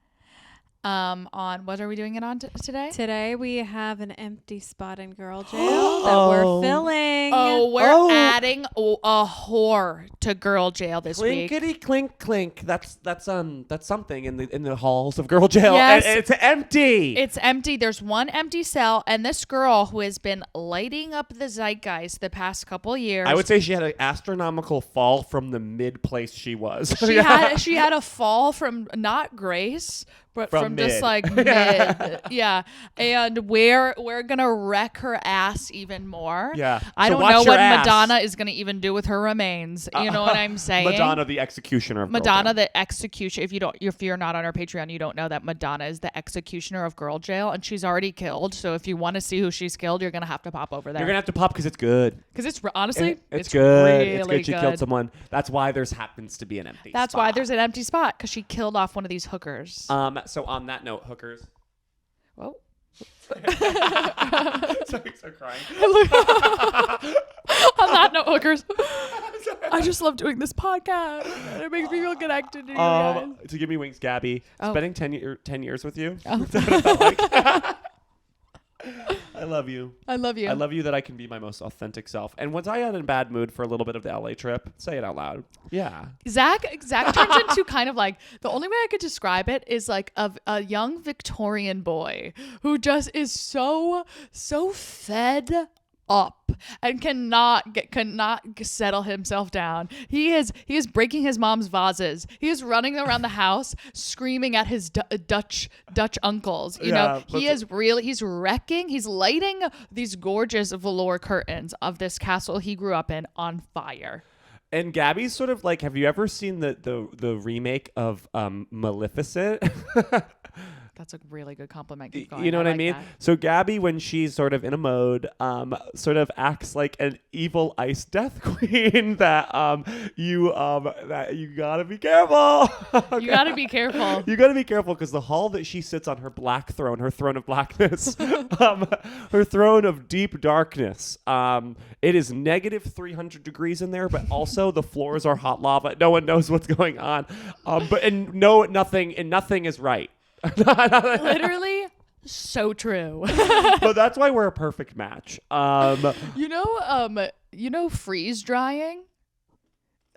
B: On what are we doing it on today?
C: Today we have an empty spot in girl jail that we're filling.
B: Oh, we're adding a whore to girl jail this week.
A: Clinkety clink clink. That's something in the halls of girl jail.
B: Yes.
A: And it's empty.
B: It's empty. There's one empty cell, and this girl who has been lighting up the zeitgeist the past couple years.
A: I would say she had an astronomical fall from the mid place she was.
B: she had a fall from not grace, but from just
A: mid.
B: like mid. Yeah. And we're gonna wreck her ass even more.
A: Yeah.
B: I
A: So
B: don't
A: watch
B: know
A: your
B: what
A: ass.
B: Madonna is gonna even do with her remains. You know what I'm saying?
A: Madonna, the executioner of girl
B: Madonna,
A: jail.
B: the execution. If you're not on our Patreon, you don't know that Madonna is the executioner of girl jail, and she's already killed. So if you want to see who she's killed, you're gonna have to pop over there.
A: You're gonna have to pop because it's good.
B: Because it's honestly,
A: It's good.
B: Really
A: It's good. She
B: good.
A: killed someone. That's why there's happens to be an empty.
B: That's
A: spot.
B: why there's an empty spot because she killed off one of these hookers.
A: So on that note, hookers.
B: Whoa.
A: Sorry, crying.
B: On that note, hookers. I just love doing this podcast. And it makes me feel connected to you guys.
A: To give me wings, Gabby.
B: Oh.
A: Spending 10 years with you.
B: Oh.
A: Is that what it felt like? I love you.
B: I love you.
A: I love you that I can be my most authentic self. And once I got in a bad mood for a little bit of the LA trip, say it out loud. Yeah.
B: Zach turns into kind of like, the only way I could describe it is like a young Victorian boy who just is so fed up and cannot settle himself down. He is breaking his mom's vases. He is running around the house screaming at his Dutch uncles. You know, he's wrecking. He's lighting these gorgeous velour curtains of this castle he grew up in on fire.
A: And Gabby's sort of like, have you ever seen the remake of Maleficent?
B: That's a really good compliment. Keep going.
A: You know what I mean?
B: That.
A: So Gabby, when she's sort of in a mode, sort of acts like an evil ice death queen that you gotta be careful. Okay.
B: You gotta be careful.
A: You gotta be careful because the hall that she sits on, her black throne, her throne of blackness, her throne of deep darkness. It is negative 300 degrees in there, but also the floors are hot lava. No one knows what's going on. Nothing is right.
B: Literally so true.
A: But that's why we're a perfect match.
B: You know freeze drying?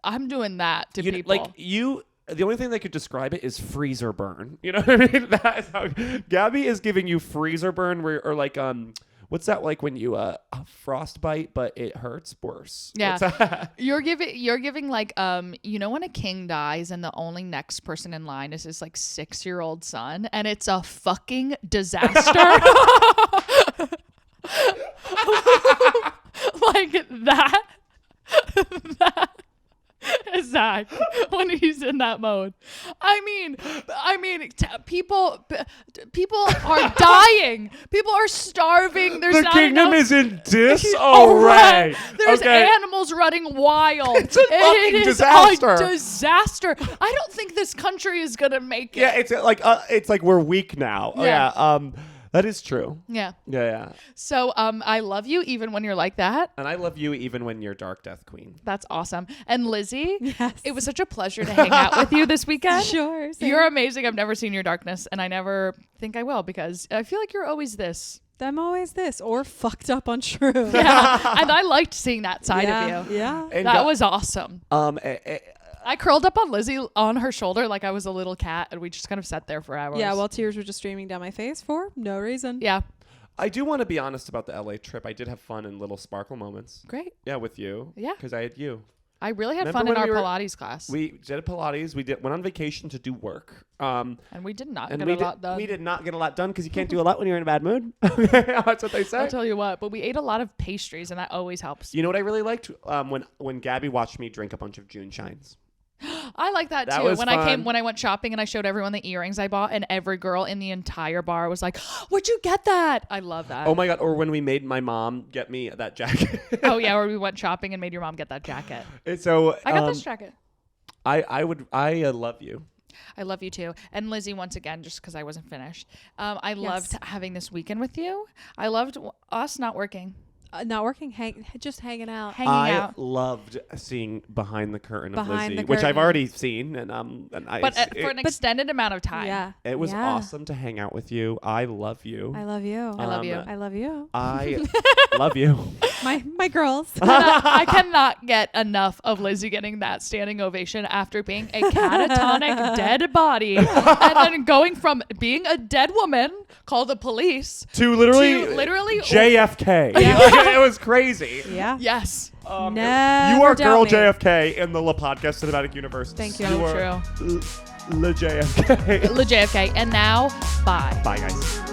B: I'm doing that to people.
A: Like the only thing that could describe it is freezer burn. You know what I mean? That is how Gabby is giving you freezer burn or like what's that like when you frostbite but it hurts worse?
B: Yeah. You're giving like when a king dies and the only next person in line is his like 6-year-old son and it's a fucking disaster. Like that is Zach when he's in that mode. I mean, people are dying. People are starving. There's
A: the
B: not
A: kingdom
B: enough.
A: is in disarray.
B: There's
A: okay.
B: animals running wild.
A: It's a fucking disaster.
B: A disaster. I don't think this country is gonna make it.
A: Yeah, it's like we're weak now.
B: Yeah.
A: Yeah. That is true.
B: Yeah.
A: Yeah.
B: So I love you even when you're like that.
A: And I love you even when you're Dark Death Queen.
B: That's awesome. And Lizzie,
C: yes,
B: it was such a pleasure to hang out with you this weekend.
C: Sure. Same.
B: You're amazing. I've never seen your darkness, and I never think I will because I feel like you're always this.
C: I'm always this or fucked up on shrooms.
B: Yeah. And I liked seeing that side of you.
C: Yeah.
A: And
B: that was awesome.
A: I
B: I curled up on Lizzie on her shoulder like I was a little cat, and we just kind of sat there for hours.
C: Yeah, while tears were just streaming down my face for no reason.
B: Yeah.
A: I do want to be honest about the LA trip. I did have fun in little sparkle moments.
B: Great.
A: Yeah, with you.
B: Yeah.
A: Because I had you.
B: I really had
A: Remember
B: fun in
A: when
B: our
A: we
B: Pilates class.
A: We did Pilates. We went on vacation to do work.
B: And we did not get a lot done.
A: We did not get a lot done because you can't do a lot when you're in a bad mood. That's what they say.
B: I'll tell you what, but we ate a lot of pastries, and that always helps.
A: You know what I really liked? When Gabby watched me drink a bunch of G.U.N shines.
B: I like that too.
A: Was
B: when
A: fun.
B: when I went shopping and I showed everyone the earrings I bought, and every girl in the entire bar was like, "Where'd you get that?" I love that.
A: Oh my god! Or when we made my mom get me that jacket.
B: Oh yeah, or we went shopping and made your mom get that jacket.
A: So
B: I got this jacket.
A: I love you.
B: I love you too. And Lizzie, once again, just because I wasn't finished, I loved having this weekend with you. I loved us not working.
C: Not working, just hanging out.
A: I loved seeing behind the curtain of
C: Behind
A: Lizzie,
C: the
A: which I've
C: curtain.
A: already seen, and
B: for an extended amount of time.
C: Yeah.
A: it was
C: Yeah.
A: awesome to hang out with you. I love you.
C: I love you.
B: I love you.
C: I love you.
A: I love you.
C: My girls.
B: I cannot get enough of Lizzie getting that standing ovation after being a catatonic dead body and then going from being a dead woman called the police
A: to literally JFK. Like, it was crazy.
C: Yeah.
B: Yes.
C: Never
A: You are
C: doubt
A: girl
C: me.
A: JFK in the La Podcast Cinematic Universe.
C: Thank you.
A: You
B: So
A: are
B: true.
A: Le JFK.
B: Le JFK. And now, bye.
A: Bye, guys.